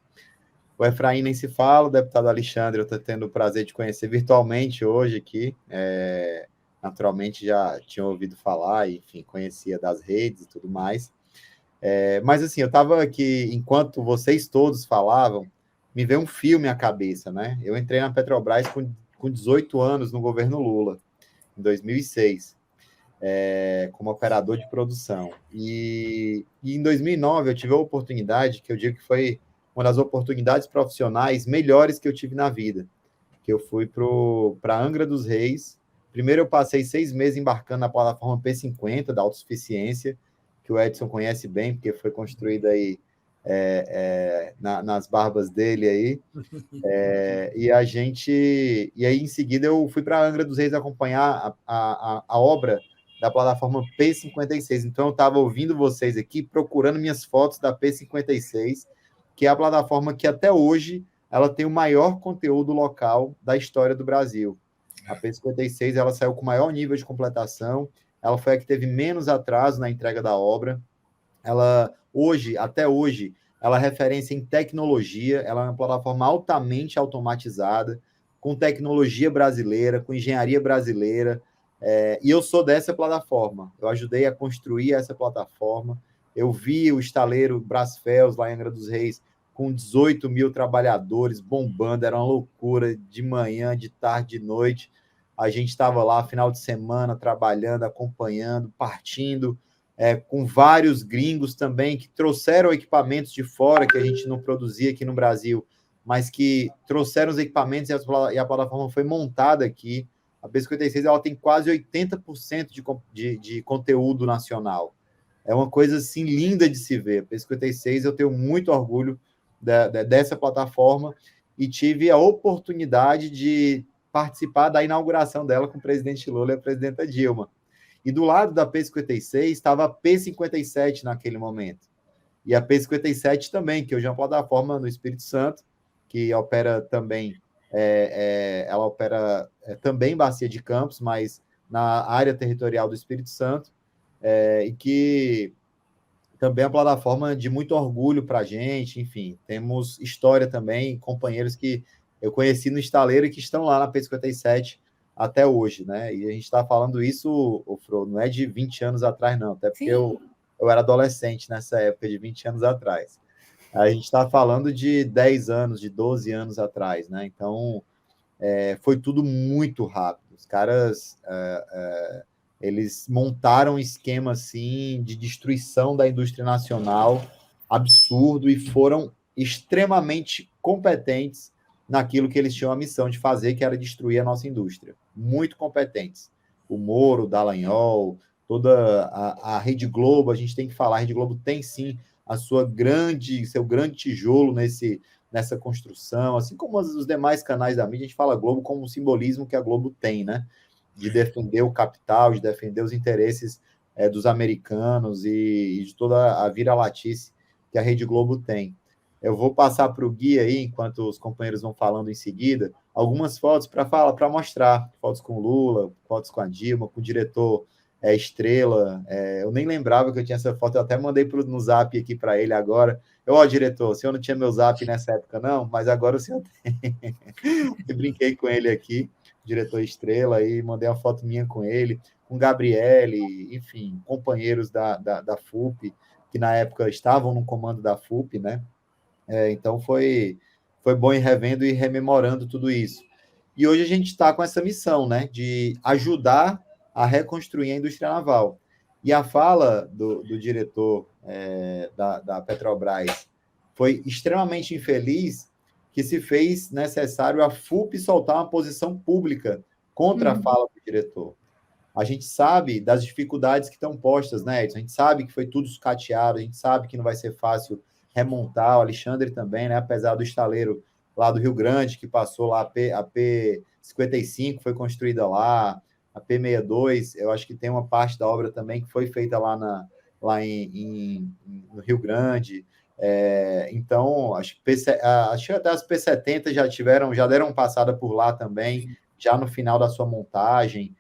O Efraim nem se fala, o deputado Alexandre eu estou tendo o prazer de conhecer virtualmente hoje aqui, naturalmente já tinha ouvido falar, enfim, conhecia das redes e tudo mais. Mas assim, eu estava aqui, enquanto vocês todos falavam, me veio um filme à cabeça, né? Eu entrei na Petrobras com 18 anos no governo Lula, em 2006, como operador de produção. E em 2009 eu tive a oportunidade, que eu digo que foi uma das oportunidades profissionais melhores que eu tive na vida, que eu fui para Angra dos Reis. Primeiro eu passei 6 meses embarcando na plataforma P50 da autossuficiência, que o Edson conhece bem, porque foi construída aí nas barbas dele aí. E aí, em seguida, eu fui para Angra dos Reis acompanhar a obra da plataforma P56. Então, eu estava ouvindo vocês aqui, procurando minhas fotos da P56, que é a plataforma que, até hoje, ela tem o maior conteúdo local da história do Brasil. A P56, ela saiu com o maior nível de completação, ela foi a que teve menos atraso na entrega da obra. Ela, até hoje, ela é referência em tecnologia, ela é uma plataforma altamente automatizada, com tecnologia brasileira, com engenharia brasileira, e eu sou dessa plataforma. Eu ajudei a construir essa plataforma. Eu vi o estaleiro Brasfels, lá em Angra dos Reis, com 18 mil trabalhadores, bombando, era uma loucura, de manhã, de tarde, de noite. A gente estava lá, final de semana, trabalhando, acompanhando, partindo com vários gringos também, que trouxeram equipamentos de fora, que a gente não produzia aqui no Brasil, mas que trouxeram os equipamentos e a plataforma foi montada aqui. A P56 ela tem quase 80% de conteúdo nacional. É uma coisa assim linda de se ver. A P56 eu tenho muito orgulho dessa plataforma e tive a oportunidade de participar da inauguração dela com o presidente Lula e a presidenta Dilma. E do lado da P56 estava a P57 naquele momento. E a P57 também, que hoje é uma plataforma no Espírito Santo, que opera também, ela opera também Bacia de Campos, mas na área territorial do Espírito Santo, e que também é uma plataforma de muito orgulho para a gente, enfim, temos história também, companheiros que eu conheci no estaleiro e que estão lá na P57 até hoje, né? E a gente está falando isso, Fro, não é de 20 anos atrás, não, até porque eu era adolescente nessa época, de 20 anos atrás. A gente está falando de 10 anos, de 12 anos atrás, né? Então, foi tudo muito rápido. Os caras, eles montaram um esquema, assim, de destruição da indústria nacional absurdo e foram extremamente competentes naquilo que eles tinham a missão de fazer, que era destruir a nossa indústria. Muito competentes. O Moro, o Dallagnol, toda a Rede Globo, a gente tem que falar, a Rede Globo tem sim seu grande tijolo nessa construção, assim como os demais canais da mídia. A gente fala Globo como um simbolismo que a Globo tem, né? De defender o capital, de defender os interesses dos americanos e de toda a vira-latice que a Rede Globo tem. Eu vou passar para o Gui aí, enquanto os companheiros vão falando em seguida, algumas fotos para mostrar, fotos com o Lula, fotos com a Dilma, com o diretor Estrela. Eu nem lembrava que eu tinha essa foto, eu até mandei no zap aqui para ele agora. Diretor, o senhor não tinha meu zap nessa época, não, mas agora o senhor tem. Eu brinquei com ele aqui, diretor Estrela, e mandei uma foto minha com ele, com Gabriele, enfim, companheiros da FUP, que na época estavam no comando da FUP, né? Então foi bom ir revendo e rememorando tudo isso. E hoje a gente está com essa missão, né, de ajudar a reconstruir a indústria naval. E a fala do diretor da Petrobras foi extremamente infeliz, que se fez necessário a FUP soltar uma posição pública contra a fala do diretor. A gente sabe das dificuldades que estão postas, né, Edson? A gente sabe que foi tudo sucateado, a gente sabe que não vai ser fácil remontar, o Alexandre também, né? Apesar do estaleiro lá do Rio Grande, que passou lá, a P55 foi construída lá, a P62, eu acho que tem uma parte da obra também que foi feita lá no Rio Grande. Então, acho que até as P70 já deram passada por lá também, já no final da sua montagem.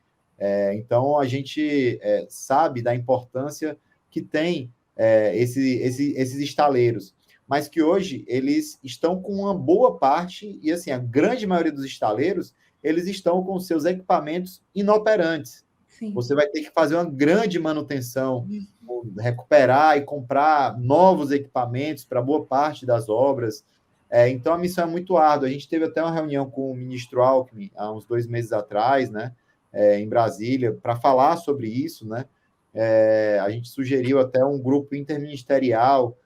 Então, a gente sabe da importância que tem esses estaleiros, mas que hoje eles estão com uma boa parte, e assim, a grande maioria dos estaleiros, eles estão com seus equipamentos inoperantes. Sim. Você vai ter que fazer uma grande manutenção, recuperar e comprar novos equipamentos para boa parte das obras. Então, a missão é muito árdua. A gente teve até uma reunião com o ministro Alckmin, há uns 2 meses atrás, né, em Brasília, para falar sobre isso, né? A gente sugeriu até um grupo interministerial,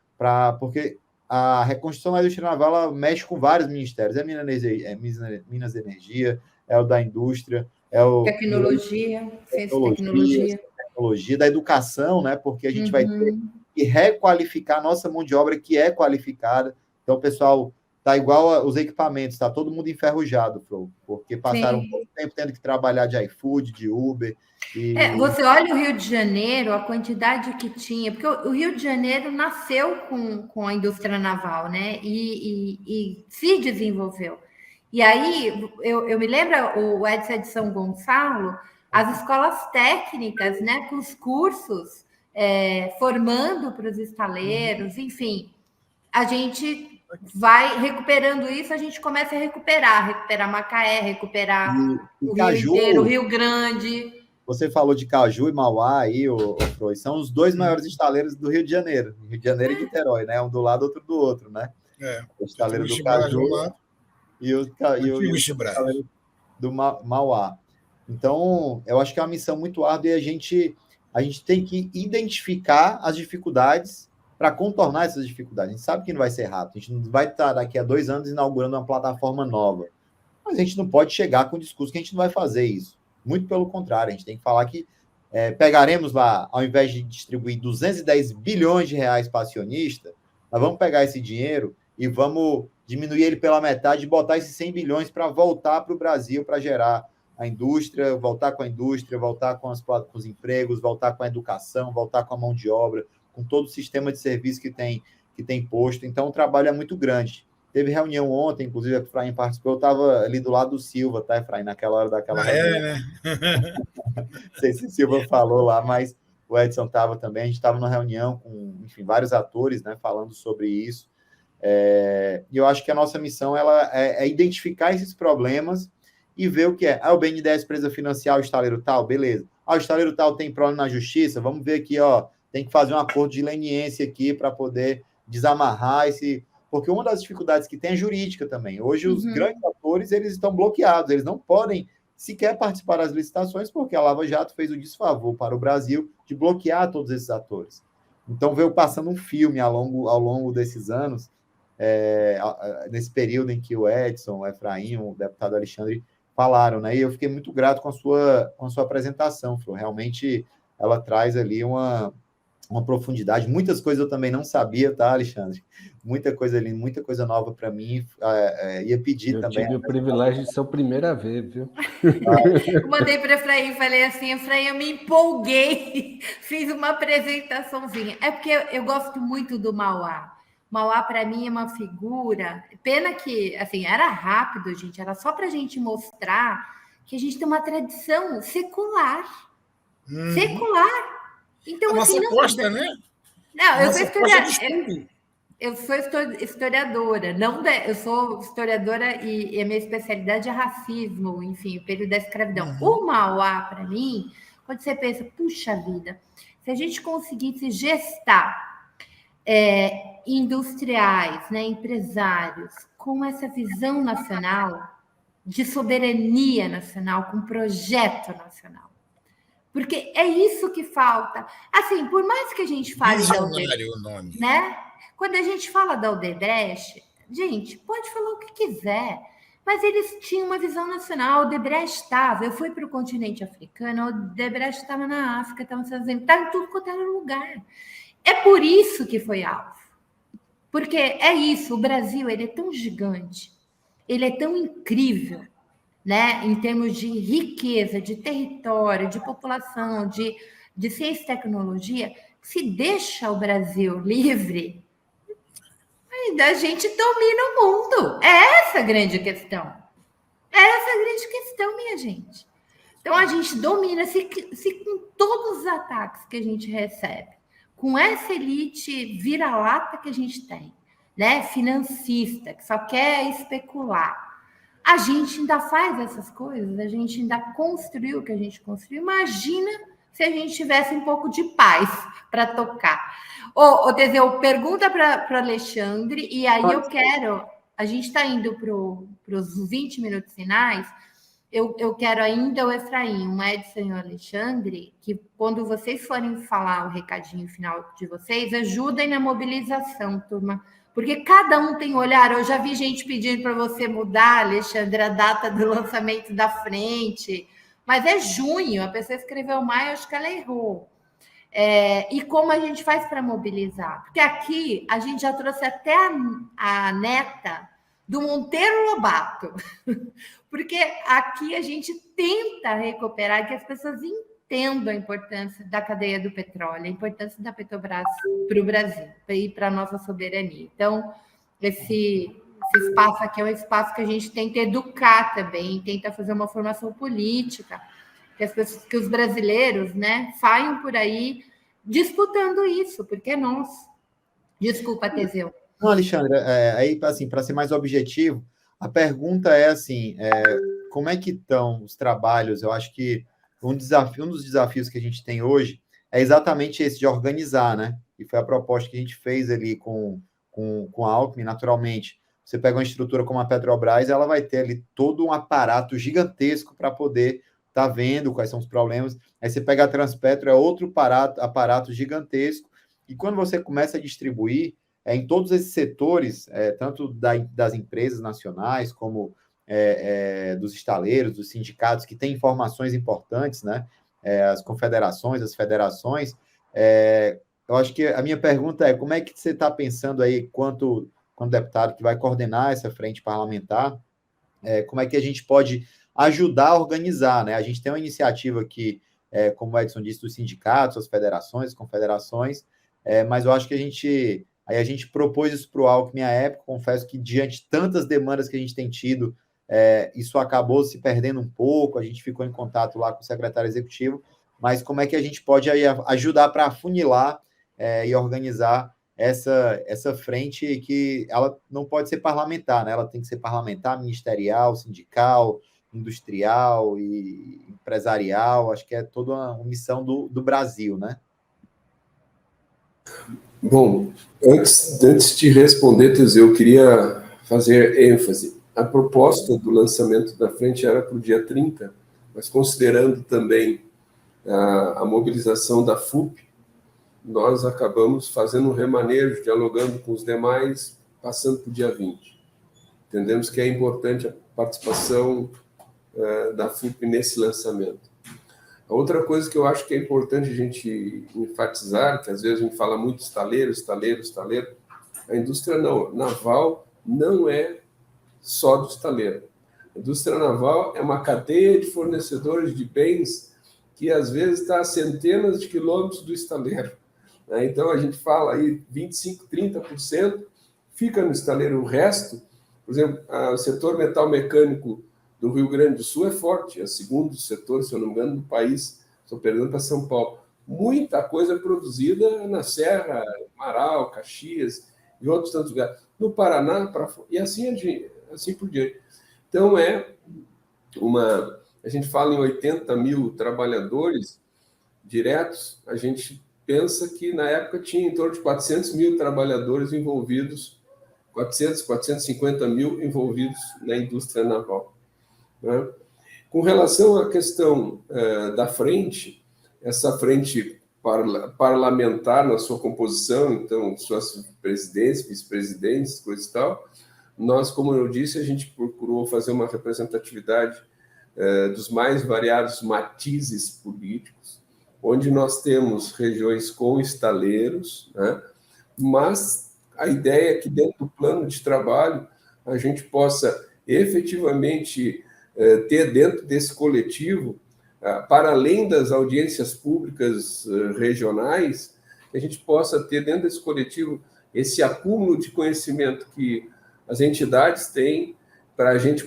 porque a reconstrução da indústria naval ela mexe com vários ministérios. Minas Energia, o da indústria, tecnologia, da educação, né? Porque a gente vai ter que requalificar a nossa mão de obra, que é qualificada. Então, o pessoal tá igual os equipamentos, tá todo mundo enferrujado, porque passaram muito tempo tendo que trabalhar de iFood, de Uber. Você olha o Rio de Janeiro, a quantidade que tinha, porque o Rio de Janeiro nasceu com a indústria naval, né? E se desenvolveu. E aí, eu me lembro, o Edson de São Gonçalo, as escolas técnicas, né? Com os cursos, formando para os estaleiros, enfim, a gente vai recuperando isso, a gente começa a recuperar Macaé, recuperar o Rio inteiro, o Rio Grande. Você falou de Caju e Mauá aí, Froy, são os 2 maiores estaleiros do Rio de Janeiro. Rio de Janeiro e Niterói, né? Um do lado, outro do outro, né? O estaleiro do Caju e o estaleiro do Mauá. Então, eu acho que é uma missão muito árdua e a gente a gente tem que identificar as dificuldades para contornar essas dificuldades. A gente sabe que não vai ser rápido, a gente não vai estar daqui a 2 anos inaugurando uma plataforma nova, mas a gente não pode chegar com o discurso que a gente não vai fazer isso. Muito pelo contrário, a gente tem que falar que pegaremos lá, ao invés de distribuir 210 bilhões de reais para acionista, nós vamos pegar esse dinheiro e vamos diminuir ele pela metade e botar esses 100 bilhões para voltar para o Brasil, para gerar a indústria, voltar com a indústria, voltar com os empregos, voltar com a educação, voltar com a mão de obra, com todo o sistema de serviço que tem posto. Então, o trabalho é muito grande. Teve reunião ontem, inclusive, a Efraim participou, eu estava ali do lado do Silva, tá, Efraim, naquela hora daquela reunião. Né? Não sei se o Silva falou lá, mas o Edson estava também. A gente estava numa reunião com, enfim, vários atores, né, falando sobre isso. E eu acho que a nossa missão é identificar esses problemas e ver o que é. O BNDES precisa financiar o estaleiro tal, beleza. O estaleiro tal tem problema na justiça, vamos ver aqui, tem que fazer um acordo de leniência aqui para poder desamarrar esse... Porque uma das dificuldades que tem é jurídica também. Hoje, os grandes atores, eles estão bloqueados, eles não podem sequer participar das licitações, porque a Lava Jato fez o desfavor para o Brasil de bloquear todos esses atores. Então, veio passando um filme ao longo desses anos, nesse período em que o Edson, o Efraim, o deputado Alexandre falaram, né? E eu fiquei muito grato com a sua apresentação, Flor. Realmente, ela traz ali uma profundidade. Muitas coisas eu também não sabia, tá, Alexandre? Muita coisa ali, muita coisa nova para mim. Ia pedir também. Eu tive o privilégio de ser o primeiro a ver, viu? Eu mandei para Efraim, falei assim, Efraim, eu me empolguei, fiz uma apresentaçãozinha. É porque eu gosto muito do Mauá. Mauá, para mim, é uma figura... Pena que, assim, era rápido, gente, era só para a gente mostrar que a gente tem uma tradição secular. Secular. Então, a nossa assim, costa, né? Não, eu sou historiadora, eu sou historiadora e a minha especialidade é racismo, enfim, o período da escravidão. O Mauá, para mim, quando você pensa, puxa vida, se a gente conseguisse gestar industriais, né, empresários, com essa visão nacional, de soberania nacional, com projeto nacional. Porque é isso que falta. Assim, por mais que a gente fale da Odebrecht, né? Quando a gente fala da Odebrecht, gente, pode falar o que quiser, mas eles tinham uma visão nacional. A Odebrecht estava, eu fui para o continente africano, a Odebrecht estava na África, estava estava em tudo quanto era lugar. É por isso que foi alvo. Porque é isso, o Brasil, ele é tão gigante, ele é tão incrível, né, em termos de riqueza, de território, de população, de ciência e tecnologia, se deixa o Brasil livre, a gente domina o mundo. É essa a grande questão. É essa a grande questão, minha gente. Então, a gente domina, se com todos os ataques que a gente recebe, com essa elite vira-lata que a gente tem, né, financista, que só quer especular, a gente ainda faz essas coisas, a gente ainda construiu o que a gente construiu. Imagina se a gente tivesse um pouco de paz para tocar. Ô, Teseu, pergunta para Alexandre, e aí eu quero... A gente está indo para os 20 minutos finais, eu quero ainda o Efraim, o Edson e o Alexandre, que quando vocês forem falar o recadinho final de vocês, ajudem na mobilização, turma. Porque cada um tem olhar. Eu já vi gente pedindo para você mudar, Alexandre, a data do lançamento da frente. Mas é junho, a pessoa escreveu maio, acho que ela errou. E como a gente faz para mobilizar? Porque aqui a gente já trouxe até a neta do Monteiro Lobato. Porque aqui a gente tenta recuperar, que as pessoas entendo a importância da cadeia do petróleo, a importância da Petrobras para o Brasil e para a nossa soberania. Então, esse espaço aqui é um espaço que a gente tenta educar também, tenta fazer uma formação política, que os brasileiros, né, saiam por aí disputando isso, porque é nosso. Desculpa, Teseu. Não, Alexandre, aí, assim, para ser mais objetivo, a pergunta é assim, como é que estão os trabalhos? Eu acho que um dos desafios que a gente tem hoje é exatamente esse de organizar, né? E foi a proposta que a gente fez ali com a Alckmin, naturalmente. Você pega uma estrutura como a Petrobras, ela vai ter ali todo um aparato gigantesco para poder tá vendo quais são os problemas. Aí você pega a Transpetro, é outro aparato gigantesco, e quando você começa a distribuir em todos esses setores, tanto das empresas nacionais, como dos estaleiros, dos sindicatos, que têm informações importantes, né? As confederações, as federações, eu acho que a minha pergunta é, como é que você está pensando aí, quanto deputado que vai coordenar essa frente parlamentar, como é que a gente pode ajudar a organizar, né? A gente tem uma iniciativa aqui, como o Edson disse, dos sindicatos, as federações, as confederações, mas eu acho que a gente propôs isso para o Alckmin à época, confesso que diante de tantas demandas que a gente tem tido, isso acabou se perdendo um pouco, a gente ficou em contato lá com o secretário executivo, mas como é que a gente pode aí ajudar para afunilar e organizar essa frente que ela não pode ser parlamentar, né? Ela tem que ser parlamentar, ministerial, sindical, industrial e empresarial, acho que é toda uma missão do Brasil, né? Bom, antes de responder, Teseu, eu queria fazer ênfase. A proposta do lançamento da frente era para o dia 30, mas considerando também a mobilização da FUP, nós acabamos fazendo um remanejo, dialogando com os demais, passando para o dia 20. Entendemos que é importante a participação da FUP nesse lançamento. A outra coisa que eu acho que é importante a gente enfatizar, que às vezes a gente fala muito estaleiro, a indústria naval não é só do estaleiro. A indústria naval é uma cadeia de fornecedores de bens que às vezes está a centenas de quilômetros do estaleiro. Então a gente fala aí 25%, 30% fica no estaleiro, o resto, por exemplo, o setor metal mecânico do Rio Grande do Sul é forte, é o segundo setor, se eu não me engano, do país, estou perdendo para São Paulo. Muita coisa produzida na Serra, Marau, Caxias e outros tantos lugares. No Paraná, e assim por diante. Então, a gente fala em 80 mil trabalhadores diretos, a gente pensa que na época tinha em torno de 400 mil trabalhadores envolvidos, 450 mil envolvidos na indústria naval. Né? Com relação à questão da frente, essa frente parlamentar na sua composição, então, suas presidentes, vice-presidentes, coisa e tal, nós, como eu disse, a gente procurou fazer uma representatividade dos mais variados matizes políticos, onde nós temos regiões com estaleiros, né? Mas a ideia é que dentro do plano de trabalho a gente possa efetivamente ter dentro desse coletivo, para além das audiências públicas regionais, que a gente possa ter dentro desse coletivo esse acúmulo de conhecimento que as entidades têm para a gente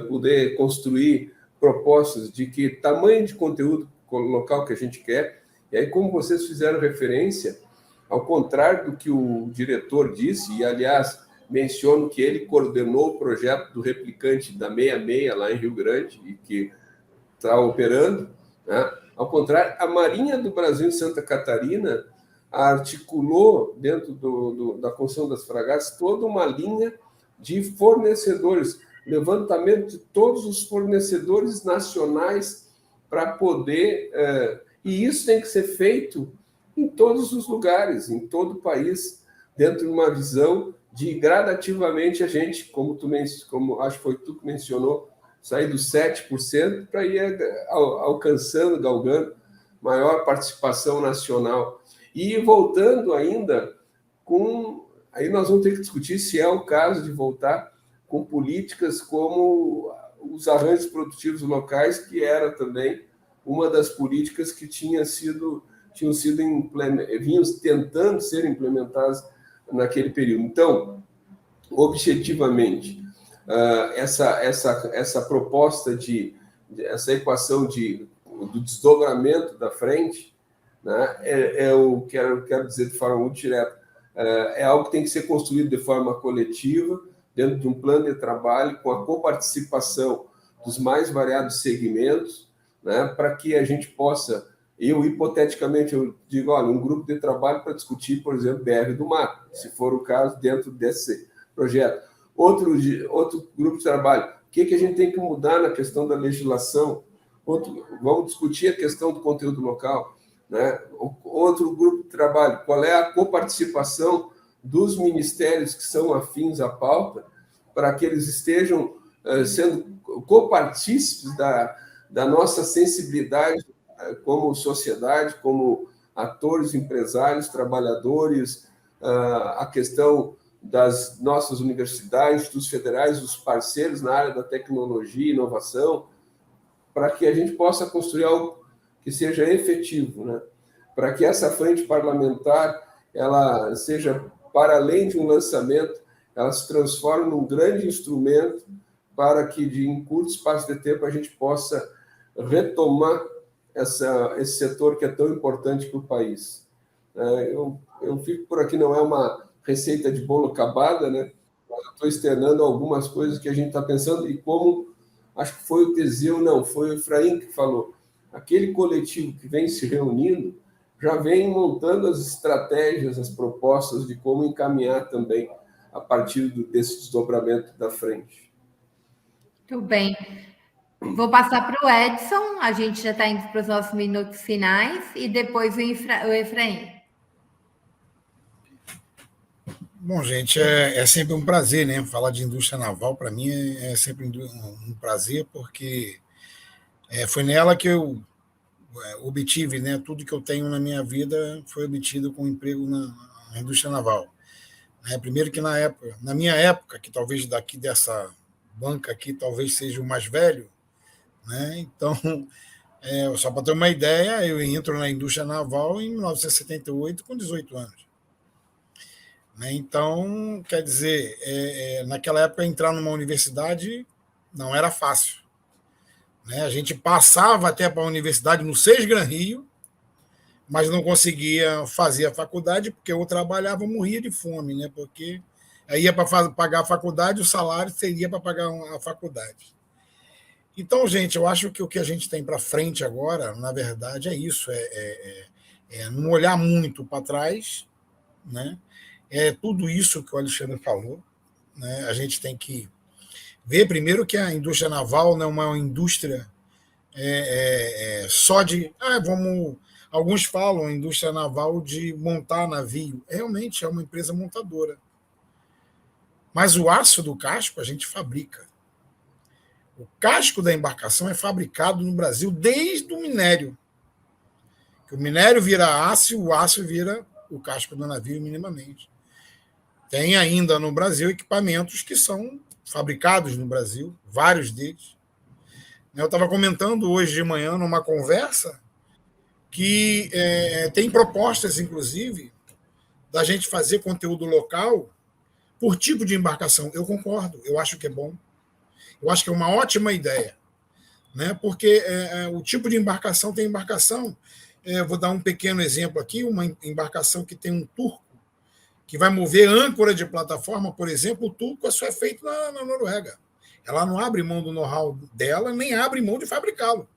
poder construir propostas de que tamanho de conteúdo local que a gente quer. E aí, como vocês fizeram referência, ao contrário do que o diretor disse, e aliás, menciono que ele coordenou o projeto do replicante da 66 lá em Rio Grande e que está operando, né? Ao contrário, a Marinha do Brasil em Santa Catarina articulou dentro da construção das fragatas toda uma linha de fornecedores, levantamento de todos os fornecedores nacionais para poder... e isso tem que ser feito em todos os lugares, em todo o país, dentro de uma visão de gradativamente a gente, como acho que foi tu que mencionou, sair dos 7% para ir alcançando, galgando maior participação nacional. E voltando ainda aí nós vamos ter que discutir se é o caso de voltar com políticas como os arranjos produtivos locais, que era também uma das políticas que vinham tentando ser implementadas naquele período. Então, objetivamente, essa proposta essa equação do desdobramento da frente, né, eu quero dizer de forma muito direta, é algo que tem que ser construído de forma coletiva, dentro de um plano de trabalho, com a coparticipação dos mais variados segmentos, né, para que a gente possa, hipoteticamente, eu digo, olha, um grupo de trabalho para discutir, por exemplo, BR do Mar, se for o caso, dentro desse projeto. Outro grupo de trabalho, o que a gente tem que mudar na questão da legislação, Vamos discutir a questão do conteúdo local, né? Outro grupo de trabalho, qual é a coparticipação dos ministérios que são afins à pauta, para que eles estejam sendo copartícipes da nossa sensibilidade como sociedade, como atores, empresários, trabalhadores, a questão das nossas universidades, institutos federais, os parceiros na área da tecnologia e inovação, para que a gente possa construir algo que seja efetivo, né? Para que essa frente parlamentar ela seja, para além de um lançamento, ela se transforme num grande instrumento para que, em curto espaço de tempo, a gente possa retomar esse setor que é tão importante para o país. Eu fico por aqui, não é uma receita de bolo acabada, né? Mas eu estou externando algumas coisas que a gente está pensando, e como, acho que foi o Teseu, não, foi o Efraim que falou, aquele coletivo que vem se reunindo já vem montando as estratégias, as propostas de como encaminhar também a partir desse desdobramento da frente. Muito bem. Vou passar para o Edson, a gente já está indo para os nossos minutos finais, e depois o Efraim. Bom, gente, é sempre um prazer, né? Falar de indústria naval, para mim, é sempre um prazer, porque foi nela que eu obtive, né? Tudo que eu tenho na minha vida foi obtido com emprego na indústria naval. Primeiro que na minha época, que talvez daqui dessa banca aqui talvez seja o mais velho, né? Então, só para ter uma ideia, eu entro na indústria naval em 1978 com 18 anos. Então, quer dizer, naquela época entrar numa universidade não era fácil. A gente passava até para a universidade no Seis Gran Rio, mas não conseguia fazer a faculdade porque eu trabalhava, morria de fome, né? Porque aí ia para pagar a faculdade, o salário seria para pagar a faculdade. Então, gente, eu acho que o que a gente tem para frente agora, na verdade, é isso, não olhar muito para trás, né? É tudo isso que o Alexandre falou, né? A gente tem que ver primeiro que a indústria naval não é uma indústria só de... Alguns falam indústria naval de montar navio. Realmente é uma empresa montadora. Mas o aço do casco a gente fabrica. O casco da embarcação é fabricado no Brasil desde o minério. Que o minério vira aço e o aço vira o casco do navio minimamente. Tem ainda no Brasil equipamentos que são fabricados no Brasil, vários deles. Eu estava comentando hoje de manhã numa conversa que tem propostas, inclusive, da gente fazer conteúdo local por tipo de embarcação. Eu concordo, eu acho que é bom. Eu acho que é uma ótima ideia, né? Porque o tipo de embarcação tem embarcação. Vou dar um pequeno exemplo aqui, uma embarcação que tem um turco, que vai mover âncora de plataforma, por exemplo, o turco só é feito na Noruega. Ela não abre mão do know-how dela, nem abre mão de fabricá-lo.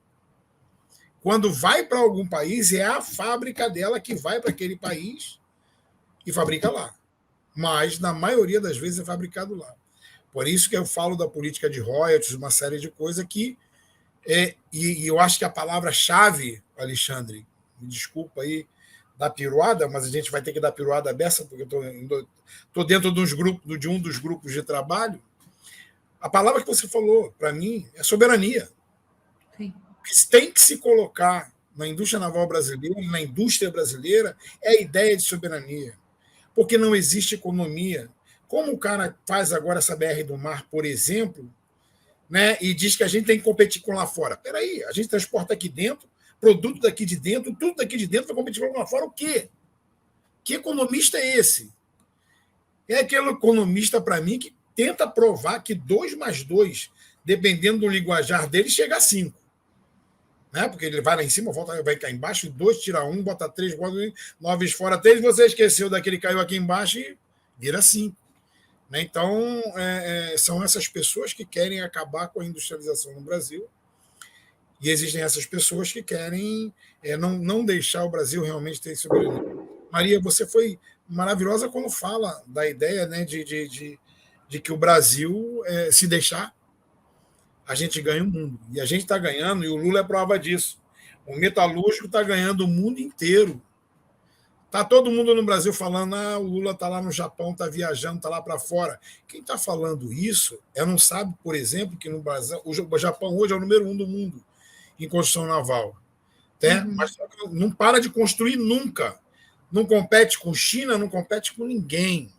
Quando vai para algum país, é a fábrica dela que vai para aquele país e fabrica lá. Mas, na maioria das vezes, é fabricado lá. Por isso que eu falo da política de royalties, uma série de coisas que... E eu acho que a palavra-chave, Alexandre, me desculpa aí, da piruada, mas a gente vai ter que dar piruada dessa, porque eu estou dentro de um dos grupos de trabalho. A palavra que você falou, para mim, é soberania. Sim. O que tem que se colocar na indústria naval brasileira, na indústria brasileira, é a ideia de soberania. Porque não existe economia. Como o cara faz agora essa BR do Mar, por exemplo, né, e diz que a gente tem que competir com lá fora. Espera aí, a gente transporta aqui dentro, produto daqui de dentro, tudo daqui de dentro vai competir com lá fora o quê? Que economista é esse? É aquele economista, para mim, que tenta provar que 2 mais 2, dependendo do linguajar dele, chega a 5. Né? Porque ele vai lá em cima, volta, vai cá embaixo, 2, tira 1, bota 3, bota 9 fora 3, você esqueceu daquele que caiu aqui embaixo e vira 5. Né? Então, são essas pessoas que querem acabar com a industrialização no Brasil, e existem essas pessoas que querem não deixar o Brasil realmente ter soberania. Maria, você foi maravilhosa quando fala da ideia, né, de que o Brasil, se deixar, a gente ganha o mundo. E a gente está ganhando, e o Lula é prova disso. O metalúrgico está ganhando o mundo inteiro. Está todo mundo no Brasil falando, o Lula está lá no Japão, está viajando, está lá para fora. Quem está falando isso não sabe, por exemplo, que no Brasil, o Japão hoje é o número 1 do mundo em construção naval. Mas não para de construir nunca. Não compete com China, não compete com ninguém.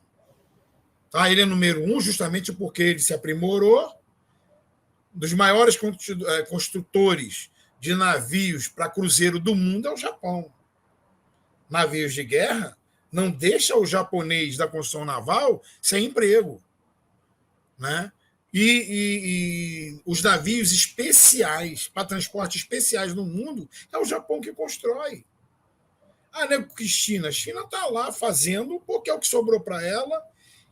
Tá? Ele é número 1 justamente porque ele se aprimorou. Dos maiores construtores de navios para cruzeiro do mundo é o Japão. Navios de guerra não deixa o japonês da construção naval sem emprego. Né? E os navios especiais, para transporte especiais no mundo, é o Japão que constrói. Né, que China? A China está lá fazendo porque é o que sobrou para ela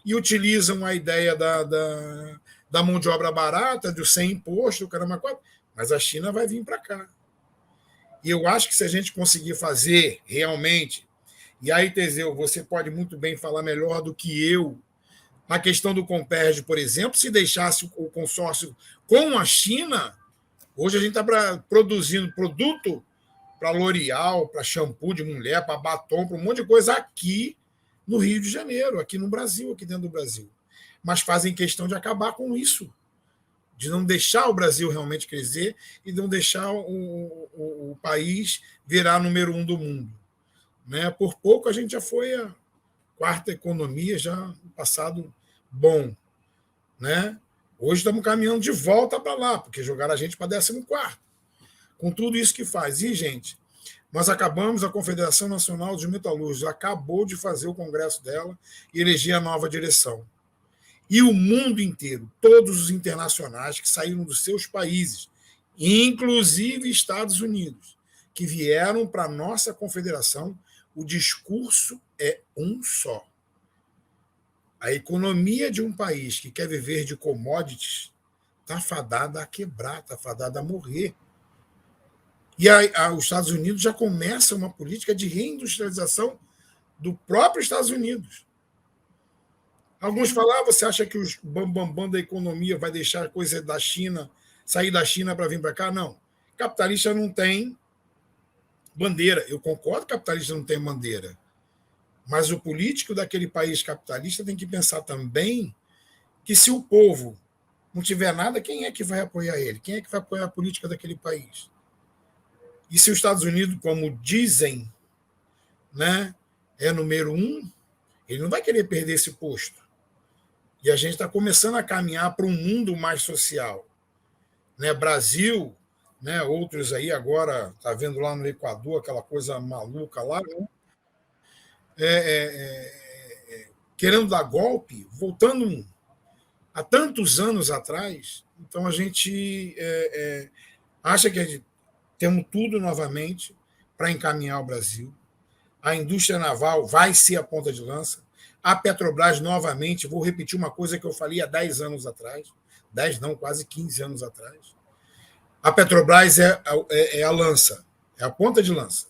e utilizam a ideia da mão de obra barata, do sem imposto, do caramba, mas a China vai vir para cá. E eu acho que se a gente conseguir fazer realmente, e aí, Teseu, você pode muito bem falar melhor do que eu, na questão do Comperj, por exemplo, se deixasse o consórcio com a China, hoje a gente está produzindo produto para L'Oréal, para shampoo de mulher, para batom, para um monte de coisa aqui no Rio de Janeiro, aqui no Brasil, aqui dentro do Brasil. Mas fazem questão de acabar com isso, de não deixar o Brasil realmente crescer e não deixar o país virar número 1 do mundo. Né? Por pouco a gente já foi a 4ª economia, já no passado bom. Né? Hoje estamos caminhando de volta para lá, porque jogaram a gente para 14º. Com tudo isso que faz. E, gente, nós acabamos, a Confederação Nacional dos Metalúrgicos acabou de fazer o congresso dela e eleger a nova direção. E o mundo inteiro, todos os internacionais que saíram dos seus países, inclusive Estados Unidos, que vieram para a nossa confederação, o discurso é um só. A economia de um país que quer viver de commodities está fadada a quebrar, está fadada a morrer. E os Estados Unidos já começa uma política de reindustrialização do próprio Estados Unidos. Alguns falam, você acha que os bambambam da economia vai deixar a coisa da China, sair da China para vir para cá? Não. Capitalista não tem bandeira. Eu concordo que capitalista não tem bandeira. Mas o político daquele país capitalista tem que pensar também que se o povo não tiver nada, quem é que vai apoiar ele? Quem é que vai apoiar a política daquele país? E se os Estados Unidos, como dizem, né, é número 1, ele não vai querer perder esse posto. E a gente está começando a caminhar para um mundo mais social. Né? Brasil, né, outros aí agora, está vendo lá no Equador, aquela coisa maluca lá, né? Querendo dar golpe, voltando a tantos anos atrás. Então a gente acha que temos tudo novamente para encaminhar o Brasil. A indústria naval vai ser a ponta de lança. A Petrobras, novamente, vou repetir uma coisa que eu falei há 10 anos atrás, 10 não, quase 15 anos atrás. A Petrobras é a lança, é a ponta de lança.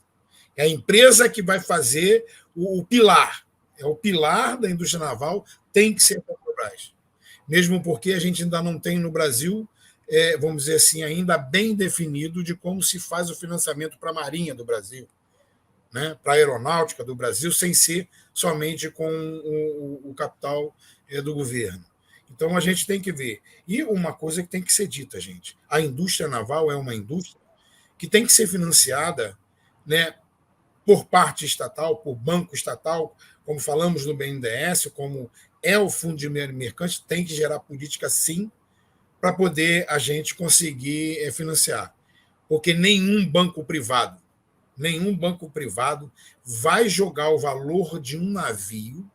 É a empresa que vai fazer o pilar. É o pilar da indústria naval, tem que ser a Petrobras. Mesmo porque a gente ainda não tem no Brasil, vamos dizer assim, ainda bem definido de como se faz o financiamento para a Marinha do Brasil, né, para a aeronáutica do Brasil, sem ser somente com o capital do governo. Então, a gente tem que ver. E uma coisa que tem que ser dita, gente, a indústria naval é uma indústria que tem que ser financiada, né, por parte estatal, por banco estatal, como falamos no BNDES, como é o Fundo de Mercante, tem que gerar política, sim, para poder a gente conseguir financiar. Porque nenhum banco privado vai jogar o valor de um navio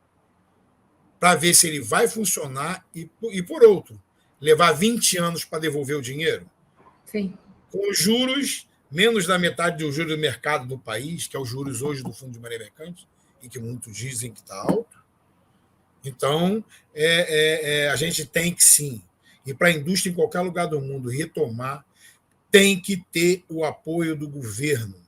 para ver se ele vai funcionar e, por outro, levar 20 anos para devolver o dinheiro. Sim. Com os juros, menos da metade do juros do mercado do país, que é os juros hoje do Fundo de Maneira Mercante, e que muitos dizem que está alto. Então, a gente tem que, sim, e para a indústria em qualquer lugar do mundo retomar, tem que ter o apoio do governo.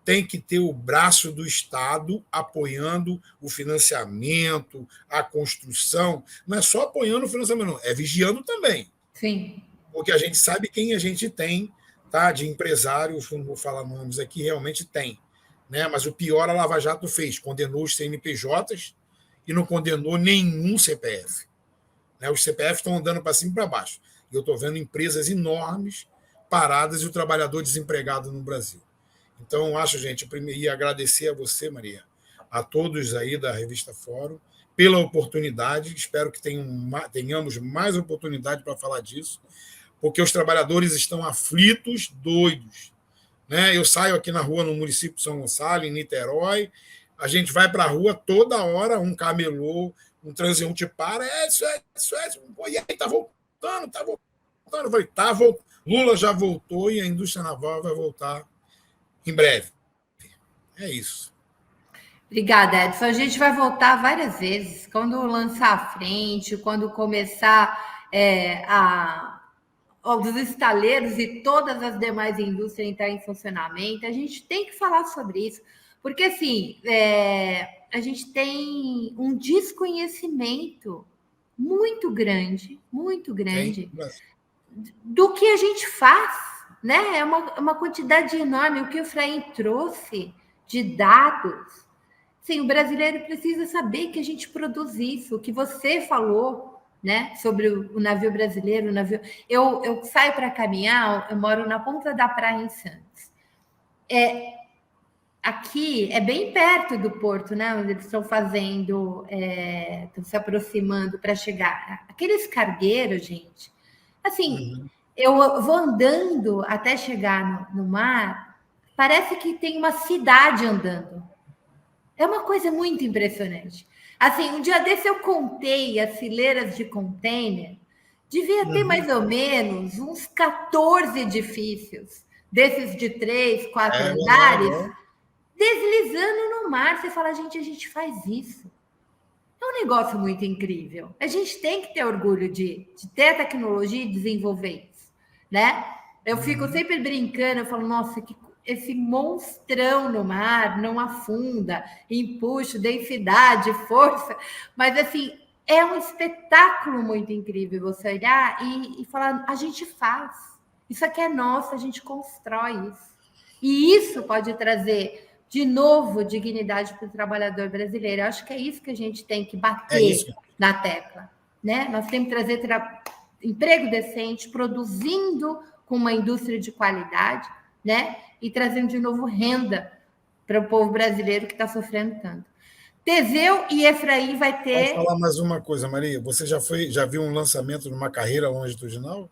Tem que ter o braço do Estado apoiando o financiamento, a construção. Não é só apoiando o financiamento, não, é vigiando também. Sim. porque a gente sabe quem a gente tem, tá? De empresários, não vou falar nomes aqui, realmente tem. Né? Mas o pior a Lava Jato fez, condenou os CNPJs e não condenou nenhum CPF. Né? Os CPF estão andando para cima e para baixo. E eu estou vendo empresas enormes paradas e o trabalhador desempregado no Brasil. Então, eu acho, gente, eu ia agradecer a você, Maria, a todos aí da Revista Fórum, pela oportunidade. Espero que tenhamos mais oportunidade para falar disso, porque os trabalhadores estão aflitos, doidos. Né? Eu saio aqui na rua no município de São Gonçalo, em Niterói, a gente vai para a rua toda hora, um camelô, um transeunte para, isso é, pô, e aí, está voltando. Eu falei, voltando. Lula já voltou e a indústria naval vai voltar em breve. É isso. Obrigada, Edson. A gente vai voltar várias vezes. Quando lançar a frente, quando começar os estaleiros e todas as demais indústrias entrar em funcionamento, a gente tem que falar sobre isso. Porque, assim, a gente tem um desconhecimento muito grande do que a gente faz, né? É uma quantidade enorme. O que o Efraim trouxe de dados. Sim, o brasileiro precisa saber que a gente produz isso, o que você falou, né, sobre o navio brasileiro, o navio. Eu saio para caminhar, eu moro na ponta da praia em Santos. Aqui é bem perto do porto, né? Onde eles estão fazendo, estão se aproximando para chegar. Aqueles cargueiros, gente. Assim, eu vou andando até chegar no mar, parece que tem uma cidade andando. É uma coisa muito impressionante. Assim, um dia desse eu contei as fileiras de container, devia ter mais ou menos uns 14 edifícios, desses de 3, 4 andares, deslizando no mar. Você fala, gente, a gente faz isso. É um negócio muito incrível. A gente tem que ter orgulho de ter a tecnologia e desenvolver isso, né? Eu fico sempre brincando, eu falo, nossa, esse monstrão no mar não afunda, empuxo, densidade, força, mas assim, é um espetáculo muito incrível você olhar e falar, a gente faz, isso aqui é nosso, a gente constrói isso. E isso pode trazer, de novo, dignidade para o trabalhador brasileiro. Eu acho que é isso que a gente tem que bater na tecla, né? Nós temos que trazer emprego decente, produzindo com uma indústria de qualidade, né? E trazendo de novo renda para o povo brasileiro que está sofrendo tanto. Teseu e Efraim vai ter. Vou falar mais uma coisa, Maria. Você já viu um lançamento de uma carreira longitudinal?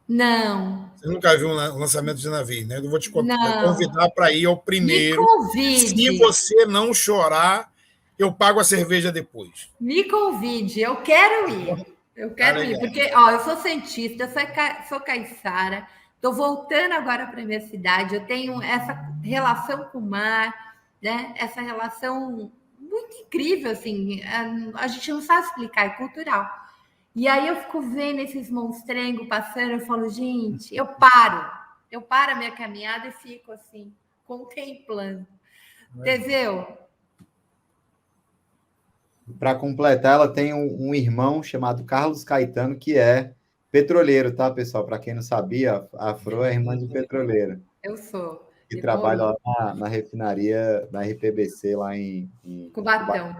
Não. Você nunca viu um lançamento de navio, né? Eu vou te convidar para ir ao primeiro. Me convide. Se você não chorar, eu pago a cerveja depois. Me convide, eu quero ir. Eu quero ir, porque eu sou cientista, eu sou caiçara. Estou voltando agora para a minha cidade, eu tenho essa relação com o mar, né? Essa relação muito incrível, assim, a gente não sabe explicar, é cultural. E aí eu fico vendo esses monstrengos passando, eu falo, gente, eu paro a minha caminhada e fico assim, contemplando. Teseu? Para completar, ela tem um irmão chamado Carlos Caetano, que é petroleiro, tá, pessoal? Para quem não sabia, a Fro é irmã de petroleiro. Eu sou. Que trabalha lá na refinaria, na RPBC, lá em Cubatão.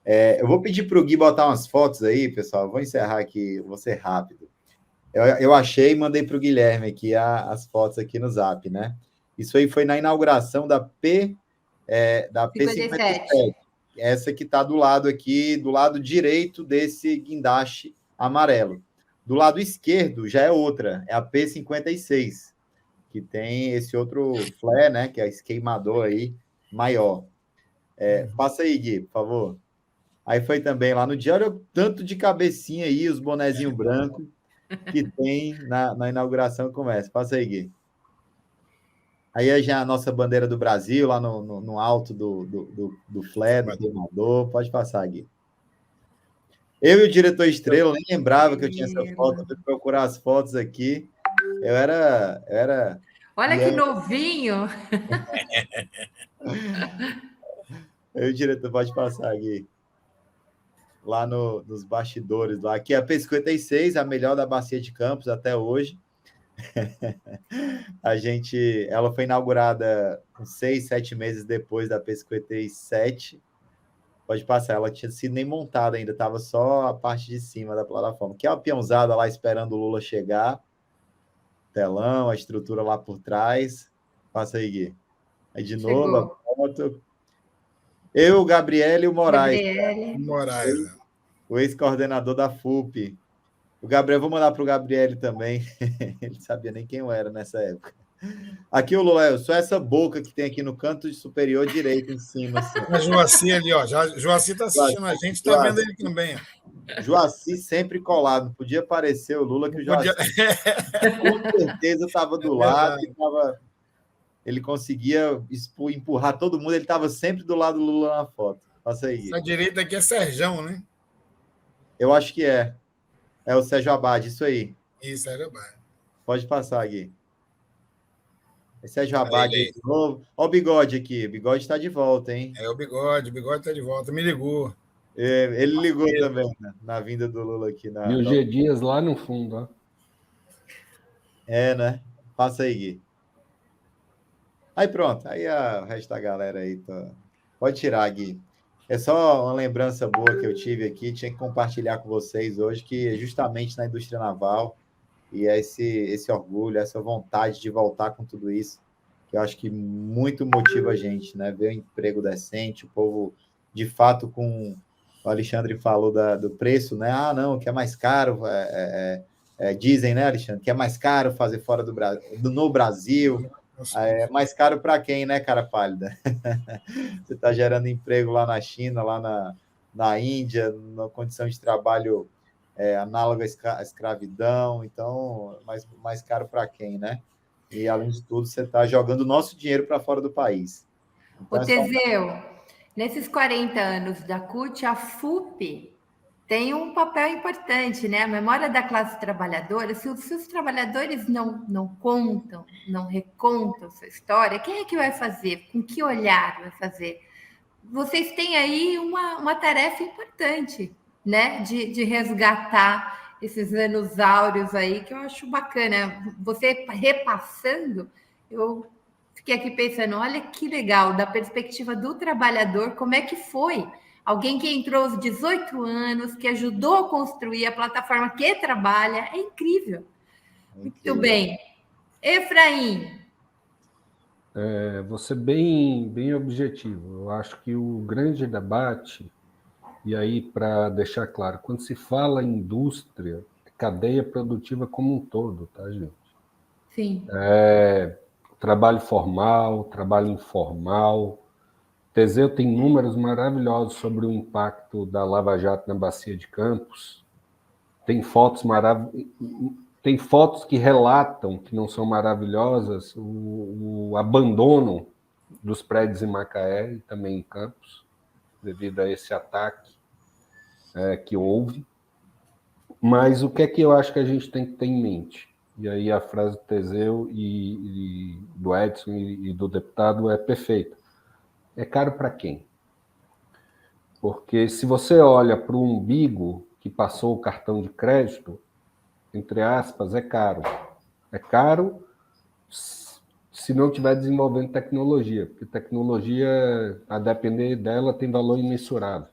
Eu vou pedir para o Gui botar umas fotos aí, pessoal. Eu vou encerrar aqui, vou ser rápido. Eu achei e mandei para o Guilherme aqui as fotos aqui no Zap, né? Isso aí foi na inauguração da P57. Essa que está do lado aqui, do lado direito desse guindaste amarelo. Do lado esquerdo já é outra, é a P56, que tem esse outro flare, né? Que é esse queimador aí, maior. Passa aí, Gui, por favor. Aí foi também lá no dia, olha o tanto de cabecinha aí, os bonezinhos brancos que tem na inauguração começa. Passa aí, Gui. Aí já a nossa bandeira do Brasil, lá no alto do flare, do queimador. Pode passar, Gui. Eu e o diretor Estrela nem lembrava que eu tinha essa foto, eu fui procurar as fotos aqui. Eu era... Olha que novinho! Eu e o diretor, pode passar, Gui. lá nos bastidores. Lá. Aqui é a P56, a melhor da Bacia de Campos até hoje. Ela foi inaugurada uns 6, 7 meses depois da P57. Pode passar, ela tinha sido nem montada ainda, estava só a parte de cima da plataforma. Que é uma peãozada lá esperando o Lula chegar. Telão, a estrutura lá por trás. Passa aí, Gui. Aí de novo, a foto. Eu, o Gabriel e o Moraes. Moraes. O ex-coordenador da FUP. O Gabriel, vou mandar para o Gabriel também. Ele sabia nem quem eu era nessa época. Aqui o Lula, só essa boca que tem aqui no canto superior direito em cima. Assim. A Joaci ali, ó. Joaci está assistindo a gente, está vendo ele também. Ó. Joaci sempre colado. Não podia aparecer o Lula, que o Joaci com certeza estava do lado. Ele conseguia empurrar todo mundo. Ele estava sempre do lado do Lula na foto. Passa aí. A direita aqui é Serjão, né? Eu acho que é. É o Sérgio Abad, isso aí. Isso, Sérgio Abad. Pode passar, Gui. É Sérgio Abad de novo. Olha o Bigode aqui. O Bigode está de volta, hein? É o Bigode está de volta. Me ligou. Ele ligou também, né? Na vinda do Lula aqui. E o G. Dias lá no fundo, ó. É, né? Passa aí, Gui. Aí pronto. Aí o resto da galera aí tá... Pode tirar, Gui. É só uma lembrança boa que eu tive aqui, tinha que compartilhar com vocês hoje, que justamente na indústria naval, e é esse orgulho, essa vontade de voltar com tudo isso, que eu acho que muito motiva a gente, né? Ver um emprego decente, o povo, de fato, com... O Alexandre falou do preço, né? Ah, não, que é mais caro, dizem, né, Alexandre, que é mais caro fazer fora no Brasil. É mais caro para quem, né, cara pálida? Você está gerando emprego lá na China, lá na Índia, numa condição de trabalho análoga à escravidão, então, mais caro para quem, né? E, além de tudo, você está jogando o nosso dinheiro para fora do país. Então, Teseu, nesses 40 anos da CUT, a FUP tem um papel importante, né? A memória da classe trabalhadora, se os trabalhadores não contam, não recontam sua história, quem é que vai fazer? Com que olhar vai fazer? Vocês têm aí uma tarefa importante, né? De resgatar esses anos áureos aí, que eu acho bacana. Você repassando, eu fiquei aqui pensando, olha que legal, da perspectiva do trabalhador, como é que foi? Alguém que entrou aos 18 anos, que ajudou a construir a plataforma que trabalha, é incrível. Muito bem. Efraim. Você bem objetivo. Eu acho que o grande debate, e aí para deixar claro, quando se fala em indústria, cadeia produtiva como um todo, tá, gente? Sim. Trabalho formal, trabalho informal. Teseu tem números maravilhosos sobre o impacto da Lava Jato na Bacia de Campos. Tem fotos Tem fotos que relatam, que não são maravilhosas, o abandono dos prédios em Macaé e também em Campos, devido a esse ataque que houve. Mas o que é que eu acho que a gente tem que ter em mente? E aí a frase do Teseu e do Edson e do deputado é perfeita. É caro para quem? Porque se você olha para o umbigo que passou o cartão de crédito, entre aspas, é caro. É caro se não estiver desenvolvendo tecnologia, porque tecnologia, a depender dela, tem valor imensurável.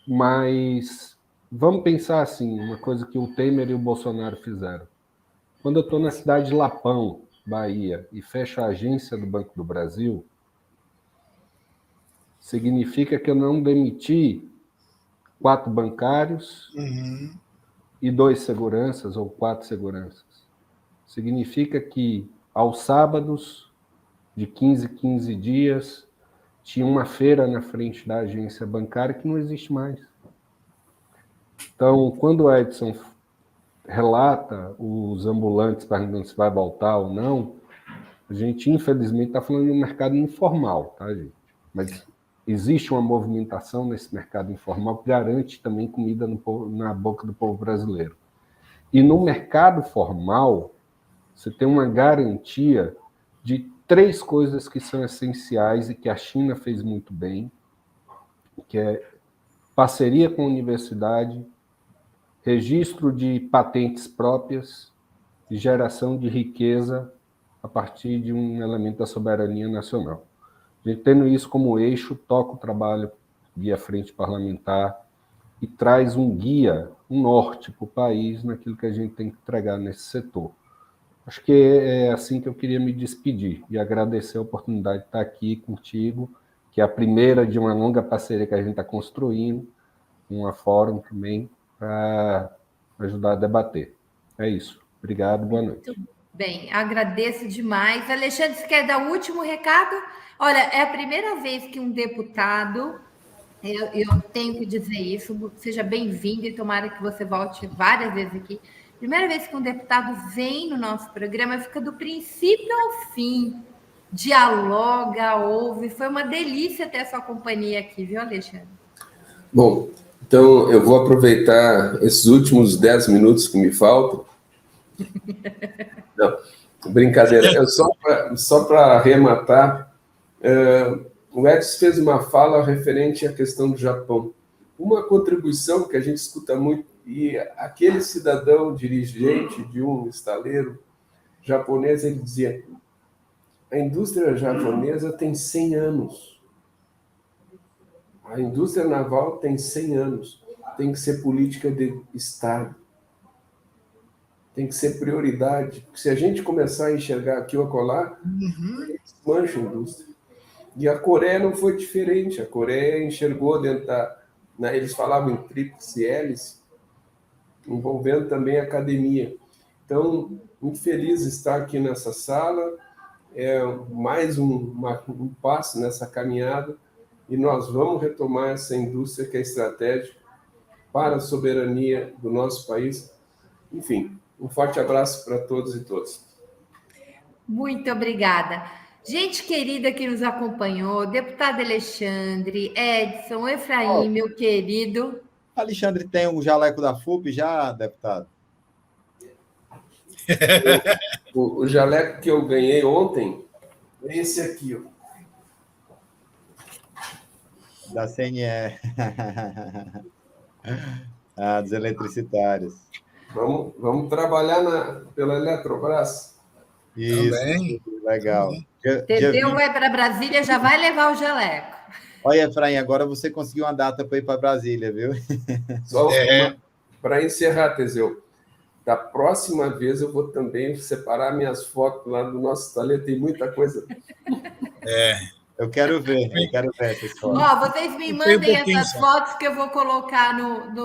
Mas vamos pensar assim, uma coisa que o Temer e o Bolsonaro fizeram. Quando eu estou na cidade de Lapão, Bahia, e fecho a agência do Banco do Brasil, significa que eu não demiti 4 bancários e 2 seguranças ou 4 seguranças. Significa que aos sábados, de 15 em 15 dias, tinha uma feira na frente da agência bancária que não existe mais. Então, quando o Edson relata os ambulantes perguntando se vai voltar ou não, a gente, infelizmente, está falando de um mercado informal, tá, gente? Mas existe uma movimentação nesse mercado informal que garante também comida na boca do povo brasileiro. E no mercado formal, você tem uma garantia de 3 coisas que são essenciais e que a China fez muito bem, que é parceria com a universidade, registro de patentes próprias e geração de riqueza a partir de um elemento da soberania nacional. A gente, tendo isso como eixo, toca o trabalho via frente parlamentar e traz um guia, um norte para o país naquilo que a gente tem que entregar nesse setor. Acho que é assim que eu queria me despedir e agradecer a oportunidade de estar aqui contigo, que é a primeira de uma longa parceria que a gente está construindo, uma fórum também, para ajudar a debater. É isso. Obrigado, boa noite. Muito bem, agradeço demais. Alexandre, você quer dar o último recado? Olha, é a primeira vez que um deputado, eu tenho que dizer isso, seja bem-vindo e tomara que você volte várias vezes aqui. Primeira vez que um deputado vem no nosso programa, fica do princípio ao fim, dialoga, ouve. Foi uma delícia ter a sua companhia aqui, viu, Alexandre? Bom, então eu vou aproveitar esses últimos 10 minutos que me faltam. Não, brincadeira. Só para arrematar, o Edson fez uma fala referente à questão do Japão. Uma contribuição que a gente escuta muito, e aquele cidadão dirigente de um estaleiro japonês, ele dizia: a indústria japonesa tem 100 anos. A indústria naval tem 100 anos. Tem que ser política de Estado. Tem que ser prioridade. Porque se a gente começar a enxergar aqui ou acolá, desmancha a indústria. E a Coreia não foi diferente. A Coreia enxergou dentro eles falavam em tríplice hélice, envolvendo também a academia. Então, muito feliz de estar aqui nessa sala. É mais um passo nessa caminhada. E nós vamos retomar essa indústria que é estratégica para a soberania do nosso país. Enfim, um forte abraço para todos e todas. Muito obrigada. Gente querida que nos acompanhou, deputado Alexandre, Edson, Efraim, meu querido. Alexandre tem um jaleco da FUP já, deputado? O jaleco que eu ganhei ontem é esse aqui, ó. Da CNE. Dos eletricitários. Vamos trabalhar pela Eletrobras? Isso, também. Legal. Teteu vai para Brasília, já vai levar o jaleco. Olha, Efraim, agora você conseguiu uma data para ir para Brasília, viu? Só para encerrar, Teseu, da próxima vez eu vou também separar minhas fotos lá do nosso estaleiro, tem muita coisa. Eu quero ver essas fotos. Vocês me mandem essas fotos que eu vou colocar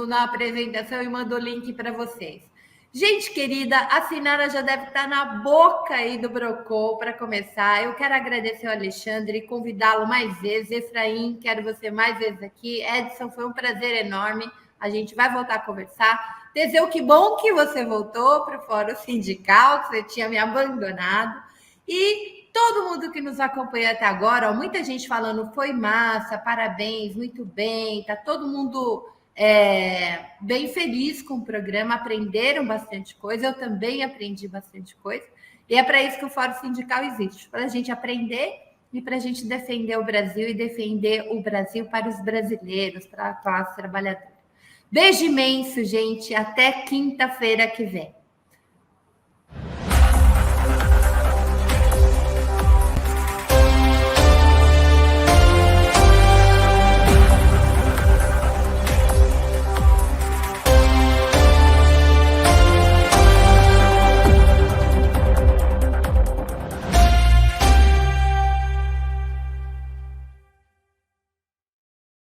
na apresentação e mando o link para vocês. Gente querida, a Sinara já deve estar na boca aí do Brocol para começar. Eu quero agradecer ao Alexandre e convidá-lo mais vezes. Efraim, quero você mais vezes aqui. Edson, foi um prazer enorme. A gente vai voltar a conversar. Teseu, que bom que você voltou para o Fórum Sindical, que você tinha me abandonado. E todo mundo que nos acompanha até agora, muita gente falando, foi massa, parabéns, muito bem, tá todo mundo bem feliz com o programa, aprenderam bastante coisa, eu também aprendi bastante coisa, e é para isso que o Fórum Sindical existe, para a gente aprender e para a gente defender o Brasil e defender o Brasil para os brasileiros, para a classe trabalhadora. Beijo imenso, gente, até quinta-feira que vem.